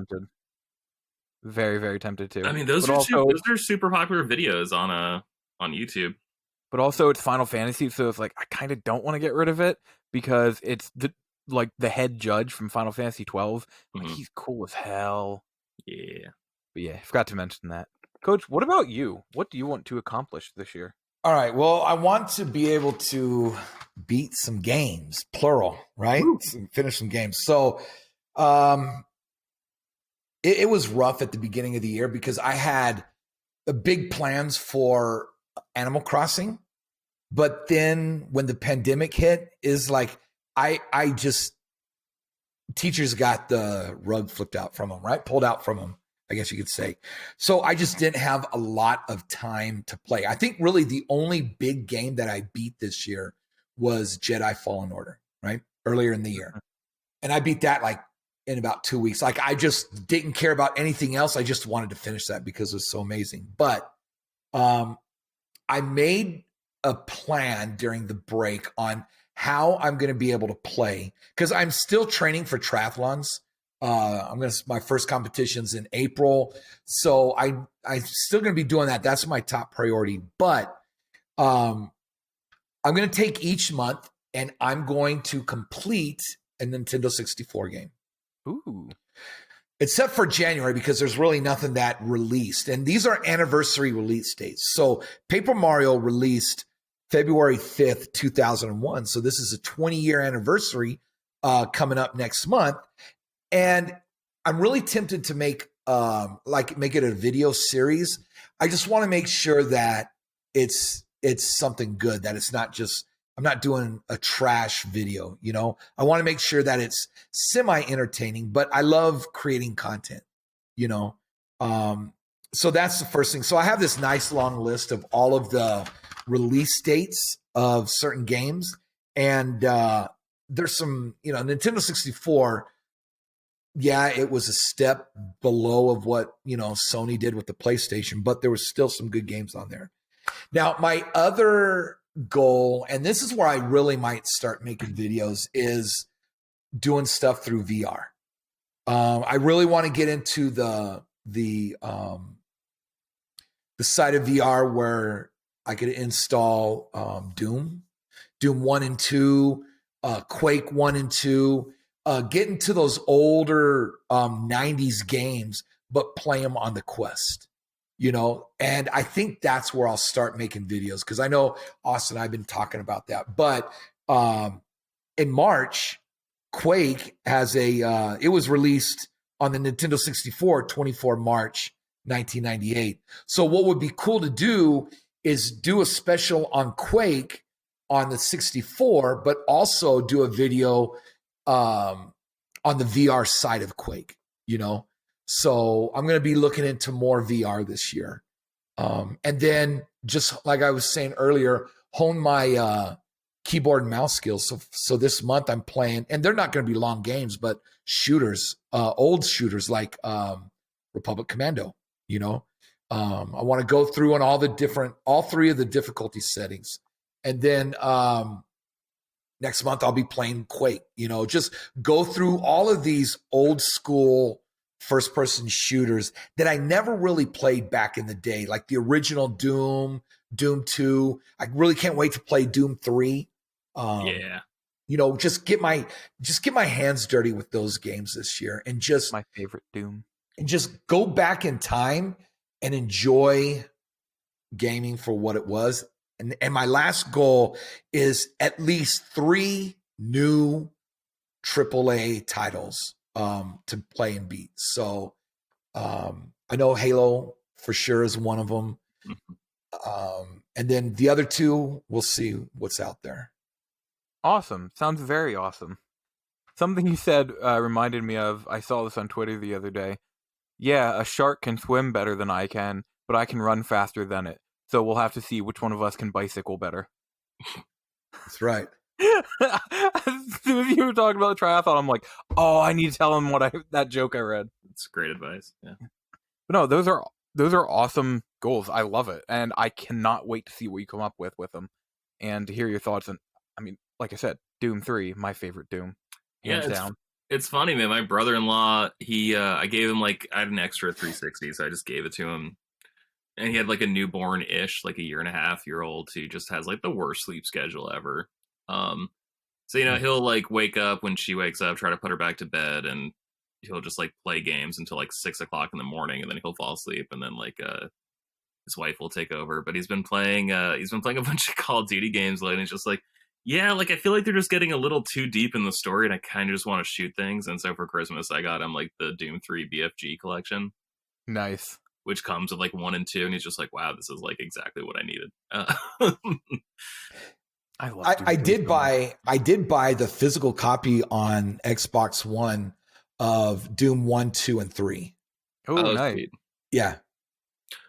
Very, very tempted to. I mean, those are super popular videos on YouTube. But also, it's Final Fantasy, so it's like I kind of don't want to get rid of it because it's the head judge from Final Fantasy 12. Like, he's cool as hell. Yeah. But yeah, I forgot to mention that. Coach, what about you? What do you want to accomplish this year? All right. Well, I want to be able to beat some games, plural, right? Finish some games. So it was rough at the beginning of the year because I had big plans for Animal Crossing. But then when the pandemic hit, is like I just, teachers got the rug flipped out from them, right? Pulled out from them, I guess you could say. So I just didn't have a lot of time to play. I think really the only big game that I beat this year was Jedi Fallen Order, right? Earlier in the year. And I beat that like in about 2 weeks. Like I just didn't care about anything else. I just wanted to finish that because it was so amazing. But I made a plan during the break on how I'm going to be able to play because I'm still training for triathlons. My first competition's in April. So I'm still going to be doing that. That's my top priority. But I'm going to take each month and I'm going to complete a Nintendo 64 game. Ooh. Except for January, because there's really nothing that released. And these are anniversary release dates. So Paper Mario released February 5th, 2001. So this is a 20-year anniversary coming up next month. And I'm really tempted to make it a video series. I just want to make sure that it's something good, that it's not just, I'm not doing a trash video, you know. I want to make sure that it's semi-entertaining, but I love creating content, you know. So that's the first thing. So I have this nice long list of all of the release dates of certain games. And there's some, you know, Nintendo 64, yeah, it was a step below of what, you know, Sony did with the PlayStation, but there was still some good games on there. Now, my other goal, and this is where I really might start making videos, is doing stuff through VR. I really want to get into the side of VR where I could install Doom 1 and 2, Quake 1 and 2, get into those older 90s games, but play them on the Quest, and I think that's where I'll start making videos, because I know Austin and I have been talking about that. But in March, Quake has it was released on the Nintendo 64, 24 March 1998. So what would be cool to do is do a special on Quake on the 64, but also do a video on the VR side of Quake, So I'm going to be looking into more VR this year. And then, just like I was saying earlier, hone my keyboard and mouse skills. So this month I'm playing, and they're not going to be long games, but shooters, old shooters like Republic Commando. I want to go through on all three of the difficulty settings. And then next month I'll be playing Quake, just go through all of these old school first person shooters that I never really played back in the day, like the original Doom 2. I really can't wait to play Doom 3. Just get my hands dirty with those games this year, and just my favorite Doom, and just go back in time and enjoy gaming for what it was. And my last goal is at least 3 new AAA titles to play and beat. So I know Halo for sure is one of them. And then the other 2, we'll see what's out there. Awesome. Sounds very awesome. Something you said reminded me of, I saw this on Twitter the other day. Yeah, a shark can swim better than I can, but I can run faster than it. So we'll have to see which one of us can bicycle better. That's right. As soon as you were talking about the triathlon, I'm like, oh, I need to tell him that joke I read. That's great advice. Yeah. But no, those are awesome goals. I love it, and I cannot wait to see what you come up with them, and to hear your thoughts. And I mean, like I said, Doom 3, my favorite Doom, hands down. It's funny, man. My brother-in-law, I gave him I had an extra 360, so I just gave it to him. And he had a newborn-ish, a 1.5-year-old who just has the worst sleep schedule ever. So he'll wake up when she wakes up, try to put her back to bed, and he'll just play games until 6 o'clock in the morning, and then he'll fall asleep, and then his wife will take over. But he's been playing a bunch of Call of Duty games lately, and he's just I feel like they're just getting a little too deep in the story, and I kind of just want to shoot things. And so for Christmas, I got him the Doom 3 BFG collection. Nice. Which comes with 1 and 2, and he's just wow, this is exactly what I needed. I did buy the physical copy on Xbox One of Doom 1, 2, and 3. Oh, nice. Sweet. Yeah.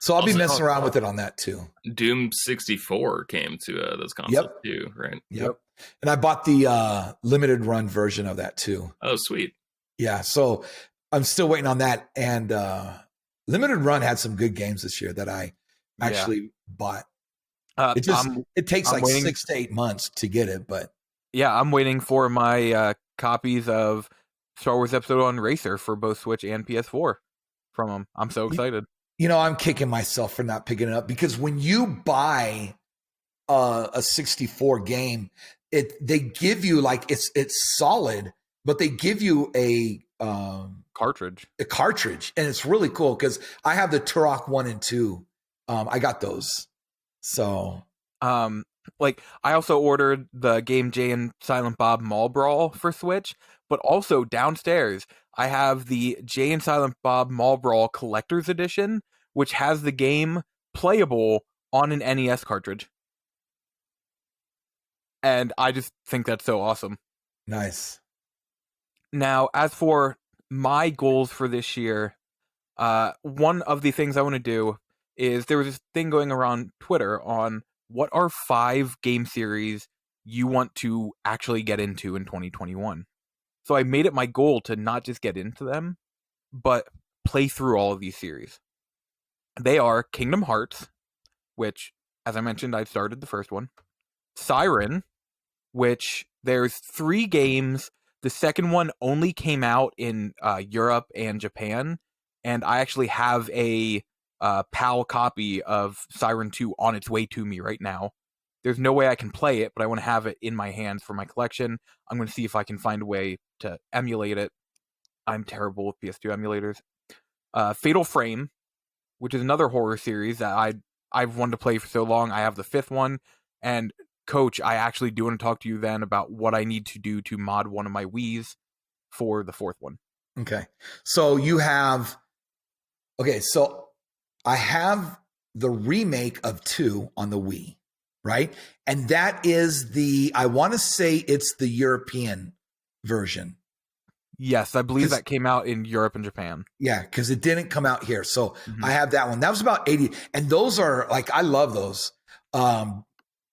So I'll be messing around with it on that too. Doom 64 came to those consoles too, right? Yep. And I bought the limited run version of that too. Oh, sweet. Yeah. So I'm still waiting on that. And limited run had some good games this year that I actually bought. It takes 6 to 8 months to get it, but yeah, I'm waiting for my copies of Star Wars Episode 1 Racer for both Switch and PS4 from them. I'm so excited. I'm kicking myself for not picking it up, because when you buy a 64 game, they give you it's solid, but they give you a cartridge. And it's really cool because I have the Turok 1 and 2. I got those. So I also ordered the game Jay and Silent Bob Mall Brawl for Switch, but also downstairs I have the Jay and Silent Bob Mall Brawl Collector's Edition, which has the game playable on an NES cartridge. And I just think that's so awesome. Nice. Now, as for my goals for this year, one of the things I want to do is there was this thing going around Twitter on what are 5 game series you want to actually get into in 2021. So I made it my goal to not just get into them, but play through all of these series. They are Kingdom Hearts, which, as I mentioned, I started the first one. Siren, which there's 3 games The second one only came out in Europe and Japan, and I actually have a PAL copy of Siren 2 on its way to me right now. There's no way I can play it, but I want to have it in my hands for my collection. I'm going to see if I can find a way to emulate it. I'm terrible with PS2 emulators. Fatal Frame, which is another horror series that I've wanted to play for so long. I have the 5th one, and Coach, I actually do want to talk to you then about what I need to do to mod one of my Wiis for the 4th one. Okay. So you have... Okay, so I have the remake of 2 on the Wii, right? And that is I want to say it's the European version. Yes, I believe that came out in Europe and Japan. Yeah, because it didn't come out here. So I have that one. That was about 80. And those are like, I love those.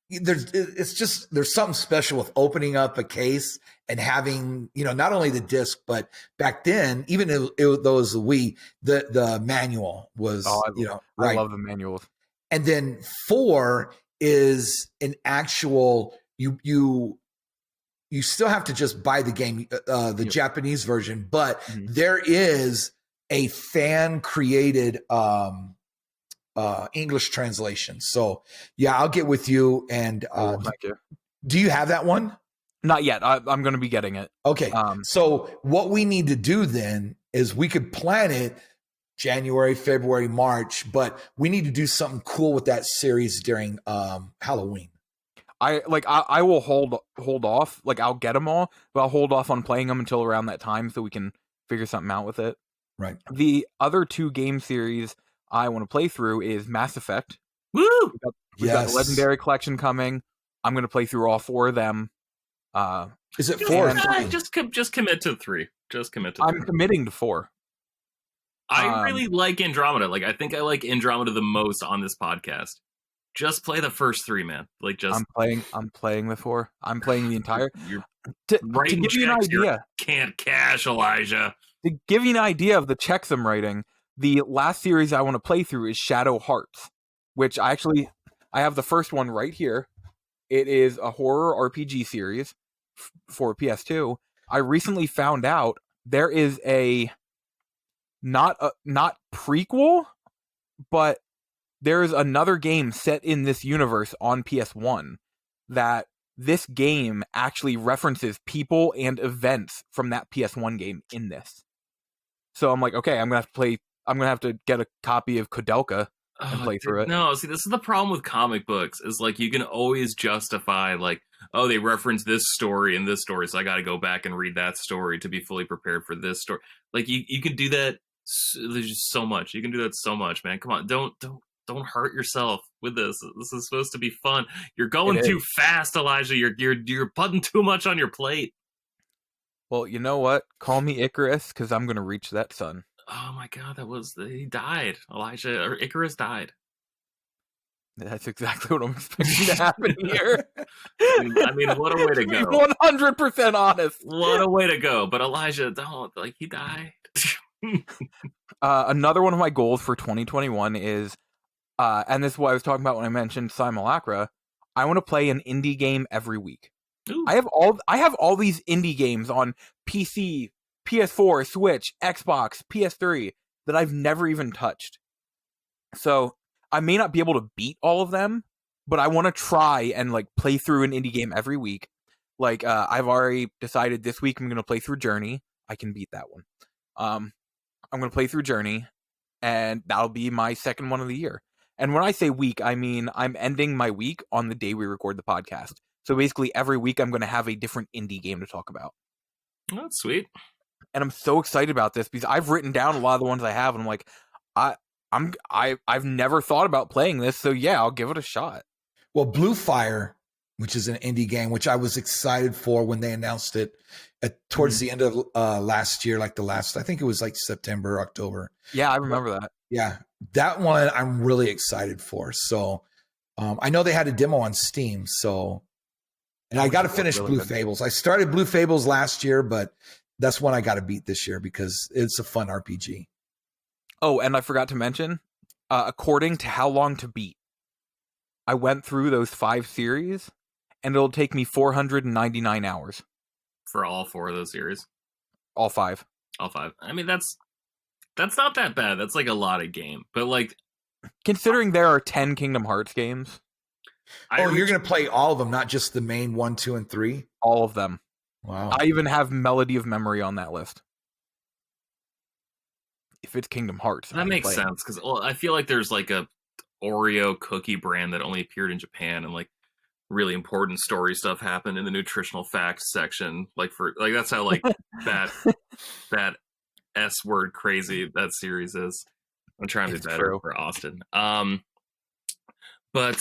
There's something special with opening up a case and having, not only the disc, but back then, even though it was the Wii, the manual was, I love the manuals. And then 4 is an actual, you still have to just buy the game, the Japanese version, but there is a fan created English translation. So yeah, I'll get with you. And thank you. Do you have that one? Not yet. I'm going to be getting it. Okay. So what we need to do then is we could plan it January, February, March, but we need to do something cool with that series during Halloween. I will hold off. Like, I'll get them all, but I'll hold off on playing them until around that time so we can figure something out with it. Right. The other 2 game series I want to play through is Mass Effect. Woo! We've got the Legendary Collection coming. I'm going to play through all 4 of them. Is it 4 or 3? Just commit to 3. Just commit to 3. I'm committing to 4. I really like Andromeda. Like, I think I like Andromeda the most on this podcast. Just play the first 3, man. Like, just I'm playing the 4. I'm playing the entire. To give you an idea, can't cash, Elijah. To give you an idea of the checks I'm writing, the last series I want to play through is Shadow Hearts, which I have the first one right here. It is a horror RPG series for PS2. I recently found out there is a not prequel, but there is another game set in this universe on PS1 that this game actually references people and events from that PS1 game in this. So I'm like, okay, I'm gonna have to get a copy of Kodelka and play through it. No, see, this is the problem with comic books, is like you can always justify like, oh, they reference this story and this story, so I got to go back and read that story to be fully prepared for this story. Like you can do that. There's just so much you can do that so much, man. Come on, don't hurt yourself with this. This is supposed to be fun. You're going too fast, Elijah. You're putting too much on your plate. Well, you know what? Call me Icarus, because I'm going to reach that sun. Oh my God, he died. Elijah, or Icarus died. That's exactly what I'm expecting to happen here. I mean, what a way to go. 100% honest. What a way to go. But Elijah, he died. Another one of my goals for 2021 is, and this is what I was talking about when I mentioned Simulacra, I want to play an indie game every week. Ooh. I have all these indie games on PC, PS4, Switch, Xbox, PS3 that I've never even touched. So I may not be able to beat all of them, but I want to try and like play through an indie game every week. Like I've already decided this week I'm going to play through Journey. I can beat that one. I'm going to play through Journey, and that'll be my second one of the year. And when I say week, I mean I'm ending my week on the day we record the podcast. So basically every week I'm going to have a different indie game to talk about. Oh, that's sweet. And I'm so excited about this because I've written down a lot of the ones I have, and I'm like, I've never thought about playing this, so yeah, I'll give it a shot. Well, Blue Fire, which is an indie game, which I was excited for when they announced it towards the end of last year, I think it was like September, October. Yeah, I remember that. Yeah, that one I'm really excited for. So I know they had a demo on Steam, and I got to finish Blue Fables. I started Blue Fables last year, but that's one I got to beat this year because it's a fun RPG. Oh, and I forgot to mention, according to How Long to Beat, I went through those 5 series, and it'll take me 499 hours. for all 4 of those series? All 5. All 5. I mean, that's not that bad. That's like a lot of game. But like, considering there are 10 Kingdom Hearts games. You're going to play all of them, not just the main 1, 2, and 3? All of them. Wow. I even have Melody of Memory on that list. If it's Kingdom Hearts. That makes sense, because I feel like there's like a Oreo cookie brand that only appeared in Japan, and like really important story stuff happened in the nutritional facts section. Like that's how like that S word crazy that series is. I'm trying to be better for Austin. But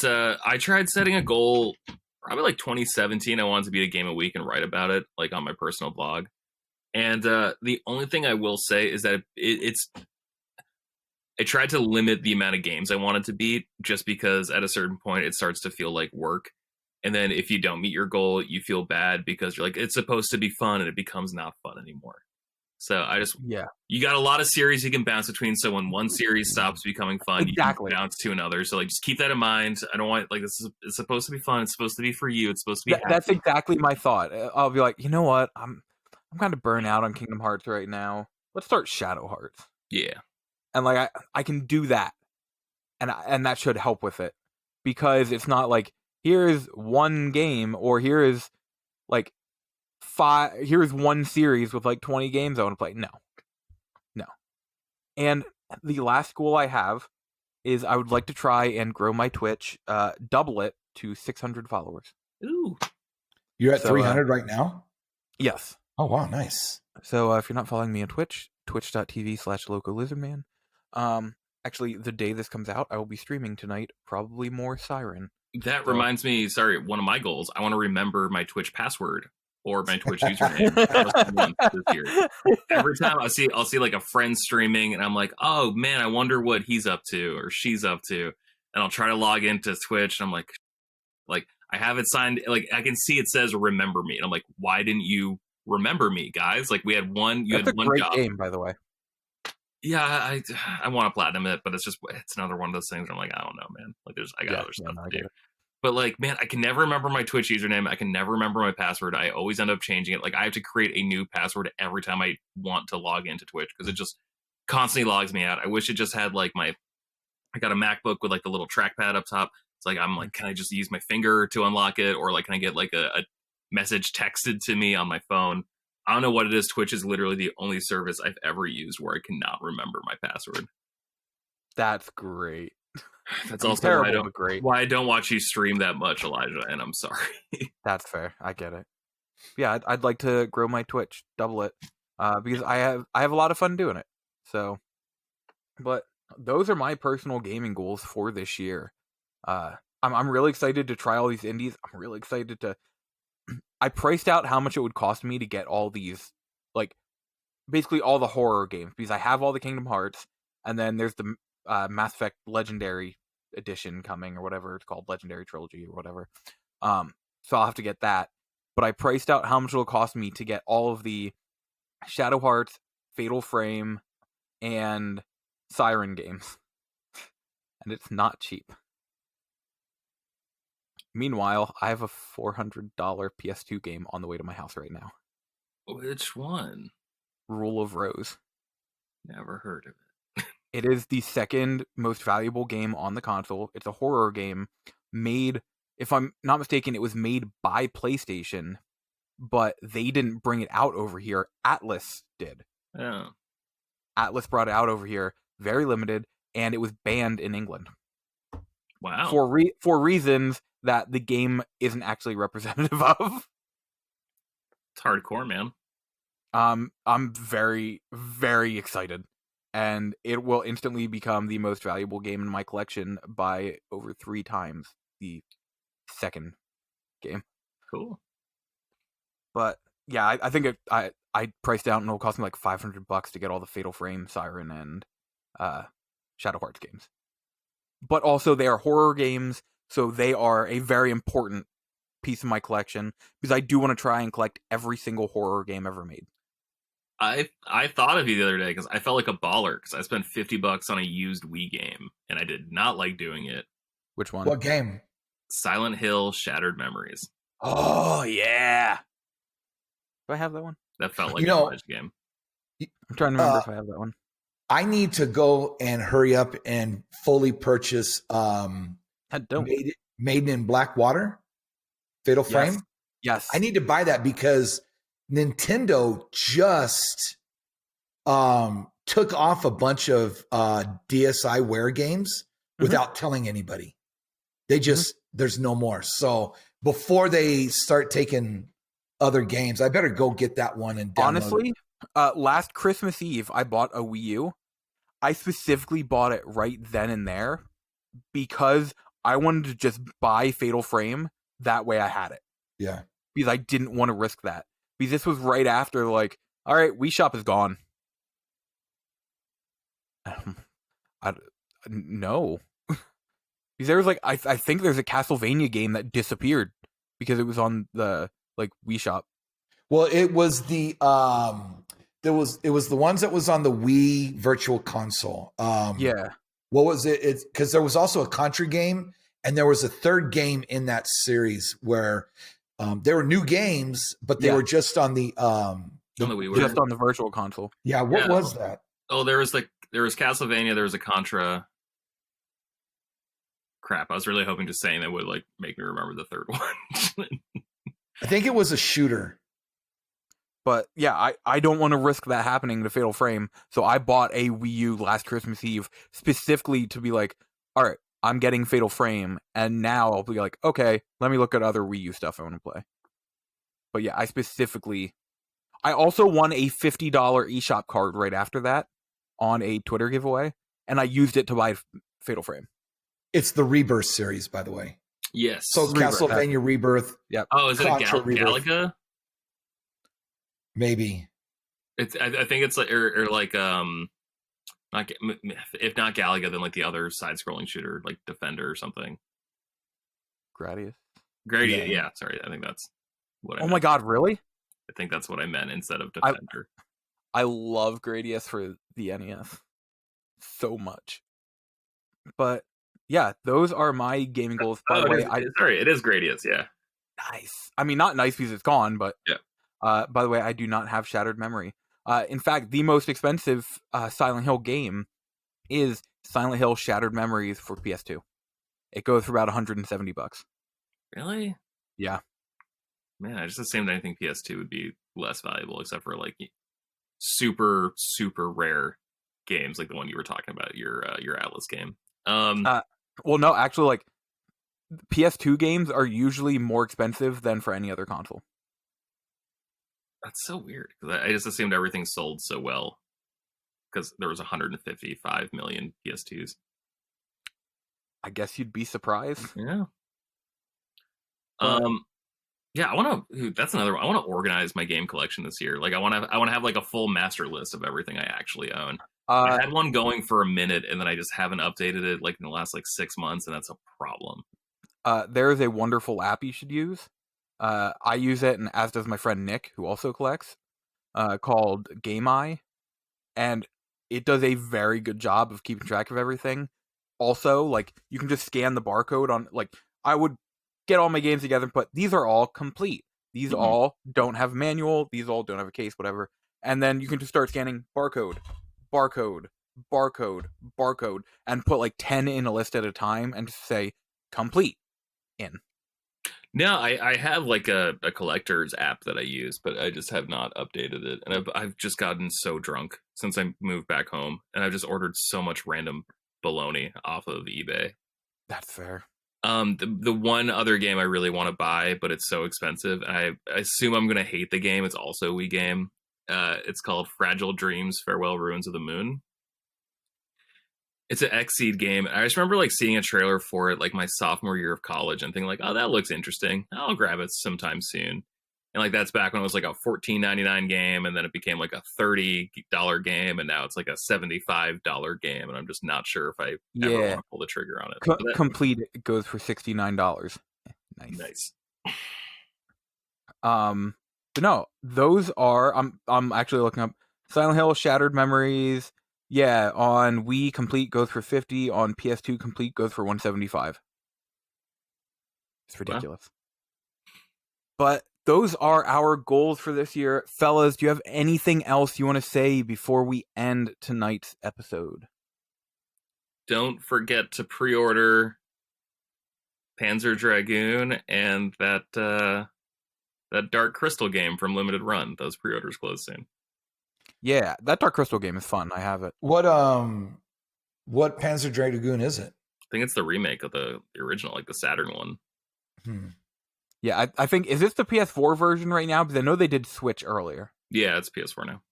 I tried setting a goal probably like 2017. I wanted to beat a game a week and write about it, like on my personal blog. And the only thing I will say is that I tried to limit the amount of games I wanted to beat, just because at a certain point it starts to feel like work. And then if you don't meet your goal, you feel bad because you're like, it's supposed to be fun, and it becomes not fun anymore. So you got a lot of series you can bounce between. So when one series stops becoming fun, you can bounce to another. So like, just keep that in mind. I don't want, like, it's supposed to be fun. It's supposed to be for you. It's supposed to be happy. That's exactly my thought. I'll be like, you know what? I'm kind of burnt out on Kingdom Hearts right now. Let's start Shadow Hearts. Yeah. And like, I can do that. And that should help with it, because it's not like, here is one game, or here is like here's one series with like 20 games I want to play. No. And the last goal I have is I would like to try and grow my Twitch, double it to 600 followers. Ooh. You're at 300 right now? Yes. Oh, wow. Nice. So if you're not following me on Twitch, twitch.tv/LocoLizardman. Actually, the day this comes out, I will be streaming tonight, probably more Siren. That reminds me, sorry, one of my goals, I want to remember my Twitch password or my Twitch username this year. Every time I'll see like a friend streaming, and I'm like, oh man, I wonder what he's up to or she's up to. And I'll try to log into Twitch, and I'm like I have it signed, like I can see it says remember me. And I'm like, why didn't you remember me, guys? Like, we had one, you That's had a one great job. Game, by the way. Yeah, I want to platinum it, but it's another one of those things where I'm like, I don't know, man. Like, I got other stuff to do. But like, man, I can never remember my Twitch username. I can never remember my password. I always end up changing it. Like, I have to create a new password every time I want to log into Twitch, because it just constantly logs me out. I wish it just had like I got a MacBook with like the little trackpad up top. It's like, I'm like, can I just use my finger to unlock it? Or like, can I get like a message texted to me on my phone? I don't know what it is. Twitch is literally the only service I've ever used where I cannot remember my password. That's great. That's also why I don't watch you stream that much, Elijah, and I'm sorry. That's fair. I get it. Yeah, I'd like to grow my Twitch, double it, because I have a lot of fun doing it. So, but those are my personal gaming goals for this year. I'm really excited to try all these indies. I'm really excited to. I priced out how much it would cost me to get all these, like, basically all the horror games, because I have all the Kingdom Hearts, and then there's the Mass Effect Legendary Edition coming, or whatever it's called, Legendary Trilogy or whatever. So I'll have to get that. But I priced out how much it'll cost me to get all of the Shadow Hearts, Fatal Frame, and Siren games. And it's not cheap. Meanwhile, I have a $400 PS2 game on the way to my house right now. Which one? Rule of Rose. Never heard of it. It is the second most valuable game on the console. It's a horror game made, if I'm not mistaken, it was made by PlayStation, but they didn't bring it out over here. Atlas did. Oh. Atlas brought it out over here, very limited, and it was banned in England. Wow. For reasons that the game isn't actually representative of. It's hardcore, man. I'm very, very excited. And it will instantly become the most valuable game in my collection by over 3 times the second game. Cool. But yeah, I think I priced out, and it'll cost me like $500 to get all the Fatal Frame, Siren, and Shadow Hearts games. But also, they are horror games, so they are a very important piece of my collection, because I do want to try and collect every single horror game ever made. I thought of you the other day because I felt like a baller, because I spent $50 on a used Wii game, and I did not like doing it. Which one? What game? Silent Hill Shattered Memories. Oh, yeah. Do I have that one? That felt like a Flash game. I'm trying to remember if I have that one. I need to go and hurry up and fully purchase Maiden in Blackwater, Fatal Frame. Yes. I need to buy that because Nintendo just took off a bunch of DSiWare games without telling anybody. They just, there's no more. So before they start taking other games, I better go get that one and download Honestly, last Christmas Eve, I bought a Wii U. I specifically bought it right then and there because I wanted to just buy Fatal Frame. That way I had it. Yeah. Because I didn't want to risk that. Because this was right after, like, all right, Wii Shop is gone. No. Because there was, like, I think there's a Castlevania game that disappeared because it was on the, like, Wii Shop. Well, it was the it was the ones that was on the Wii Virtual Console. Yeah. What was it? It's because there was also a Contra game, and there was a third game in that series where there were new games, but they were just on the Wii, just on the Virtual Console. Yeah, what was that? Oh, there was Castlevania, there was a Contra. Crap, I was really hoping to say that would like make me remember the third one. I think it was a shooter. But yeah, I don't want to risk that happening to Fatal Frame, so I bought a Wii U last Christmas Eve specifically to be like, all right, I'm getting Fatal Frame, and now I'll be like, okay, let me look at other Wii U stuff I want to play. But yeah, I also won a $50 eShop card right after that on a Twitter giveaway, and I used it to buy Fatal Frame. It's the Rebirth series, by the way. Yes. So Castlevania Rebirth. Yep. Oh, is it Galaga? Maybe. It's. I think it's like or like not if not Galaga, then like the other side-scrolling shooter, like Defender or something. Gradius. Yeah. Sorry, I think that's what. Oh my God! Really? I think that's what I meant instead of Defender. I love Gradius for the NES so much, but yeah, those are my gaming goals. By the way, it is Gradius. Yeah. Nice. I mean, not nice because it's gone, but yeah. By the way, I do not have Shattered Memory. In fact, the most expensive Silent Hill game is Silent Hill Shattered Memories for PS2. It goes for about $170. Really? Yeah. Man, I just assumed anything PS2 would be less valuable, except for like super, super rare games, like the one you were talking about, your Atlas game. Well, no, actually, like PS2 games are usually more expensive than for any other console. That's so weird because I just assumed everything sold so well because there was 155 million PS2s. I guess you'd be surprised. Yeah. Yeah, I want to. That's another one. I want to organize my game collection this year. Like, I want to have like a full master list of everything I actually own. I had one going for a minute, and then I just haven't updated it like in the last like 6 months, and that's a problem. There is a wonderful app you should use. I use it, and as does my friend Nick, who also collects, called Game Eye, and it does a very good job of keeping track of everything. Also, like, you can just scan the barcode on, like, I would get all my games together, but these are all complete. These all don't have manual, these all don't have a case, whatever. And then you can just start scanning barcode, barcode, barcode, barcode, and put like 10 in a list at a time and just say, complete, in. No, I have like a collector's app that I use, but I just have not updated it. And I've just gotten so drunk since I moved back home, and I've just ordered so much random baloney off of eBay. That's fair. The one other game I really want to buy, but it's so expensive, and I assume I'm going to hate the game. It's also a Wii game. It's called Fragile Dreams, Farewell Ruins of the Moon. It's an Xseed game. I just remember like seeing a trailer for it like my sophomore year of college and thinking like, oh, that looks interesting. I'll grab it sometime soon. And like that's back when it was like a $14.99 game, and then it became like a $30 game, and now it's like a $75 game, and I'm just not sure if I ever want to pull the trigger on it. Complete it goes for $69. Nice. But no, those are I'm actually looking up Silent Hill Shattered Memories. Yeah, on Wii Complete goes for $50. On PS2 Complete goes for $175. It's ridiculous. Wow. But those are our goals for this year. Fellas, do you have anything else you want to say before we end tonight's episode? Don't forget to pre-order Panzer Dragoon and that Dark Crystal game from Limited Run. Those pre-orders close soon. Yeah, that Dark Crystal game is fun. I have it. What Panzer Dragoon is it? I think it's the remake of the original, like the Saturn one. Yeah, I think, is this the PS4 version right now? Because I know they did Switch earlier. Yeah, it's PS4 now.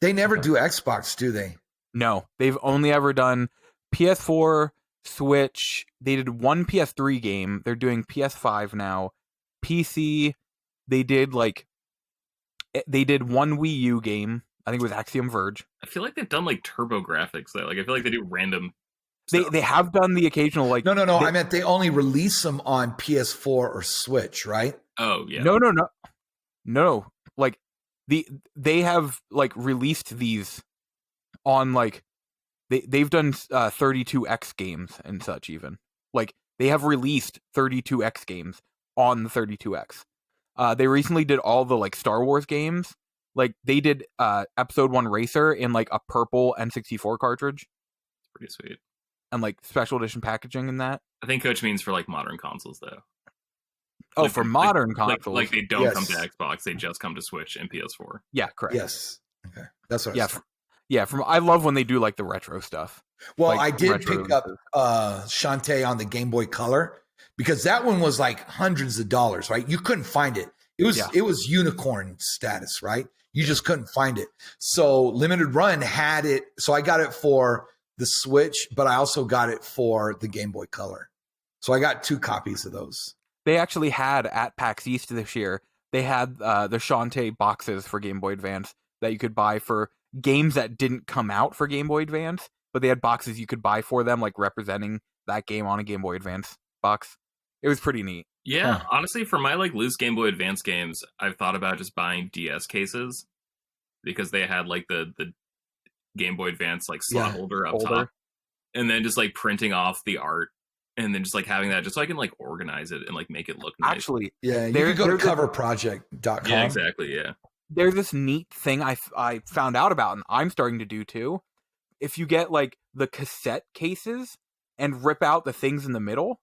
They never do Xbox, do they? No, they've only ever done PS4, Switch. They did one PS3 game. They're doing PS5 now. PC, they did one Wii U game. I think it was Axiom Verge. I feel like they've done like turbo graphics though. Like I feel like they do random They have done the occasional like. No. I meant they only release them on PS4 or Switch, right? Oh yeah. No. Like they have like released these on like they've done 32X games and such. Even like they have released 32X games on the 32X. They recently did all the like Star Wars games. Like they did Episode 1 Racer in like a purple N64 cartridge. Pretty sweet. And like special edition packaging in that. I think Coach means for like modern consoles though. Oh, like, for modern consoles. Like they don't come to Xbox, they just come to Switch and PS4. Yeah, correct. Yes. Okay. That's what I was I love when they do like the retro stuff. Well, like, I did pick up Shantae on the Game Boy Color because that one was like hundreds of dollars, right? You couldn't find it. It was unicorn status, right? You just couldn't find it. So Limited Run had it. So I got it for the Switch, but I also got it for the Game Boy Color. So I got 2 copies of those. They actually had at PAX East this year, they had the Shantae boxes for Game Boy Advance that you could buy for games that didn't come out for Game Boy Advance, but they had boxes you could buy for them, like representing that game on a Game Boy Advance box. It was pretty neat. Yeah, honestly, for my like loose Game Boy Advance games, I've thought about just buying DS cases because they had like the Game Boy Advance like slot holder up top, and then just like printing off the art and then just like having that just so I can like organize it and like make it look nice. Actually, you can go to coverproject.com. Yeah, exactly. Yeah. There's this neat thing I found out about, and I'm starting to do too. If you get like the cassette cases and rip out the things in the middle,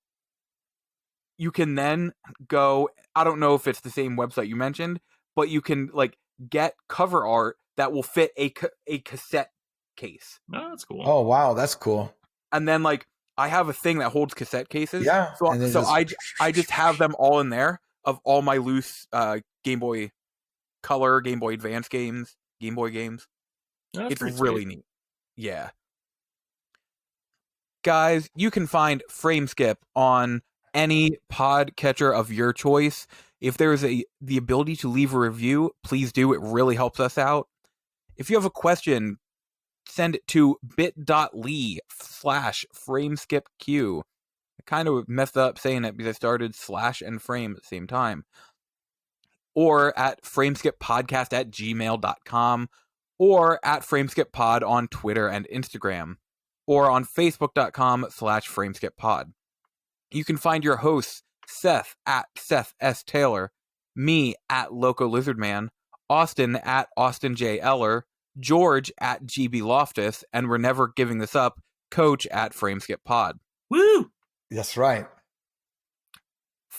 you can then go, I don't know if it's the same website you mentioned, but you can like get cover art that will fit a cassette case. Oh, that's cool. Oh, wow. That's cool. And then like I have a thing that holds cassette cases. Yeah. So I just have them all in there of all my loose Game Boy Color, Game Boy Advance games, Game Boy games. Oh, it's really neat. Yeah. Guys, you can find Frameskip on any podcatcher of your choice. If there's the ability to leave a review, please do. It really helps us out. If you have a question, send it to bit.ly/frameskipq. I kind of messed up saying it because I started / and frame at the same time. Or at frameskippodcast@gmail.com, or at frameskippod on Twitter and Instagram, or on facebook.com/frameskippod. You can find your hosts, Seth at Seth S. Taylor, me at Loco Lizardman, Austin at Austin J. Eller, George at GB Loftus, and we're never giving this up, Coach at FrameSkipPod. Woo! That's right.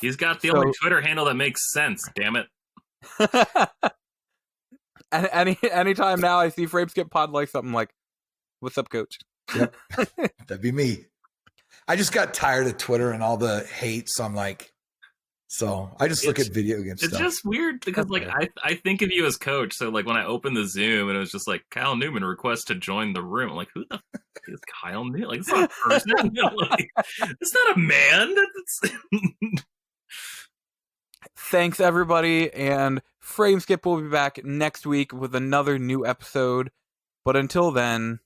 He's got the only Twitter handle that makes sense, damn it. And anytime now I see FrameSkipPod like something like, what's up, Coach? Yep. That'd be me. I just got tired of Twitter and all the hate, so I'm like, I just look at video game stuff. It's just weird because like I think of you as Coach, so like when I opened the Zoom and it was just like Kyle Newman requests to join the room, I'm like, who the fuck is Kyle Newman? Like, it's not a person. Like, it's not a man. Thanks everybody, and Frameskip will be back next week with another new episode. But until then,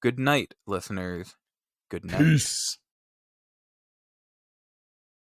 good night, listeners. Good night. Peace.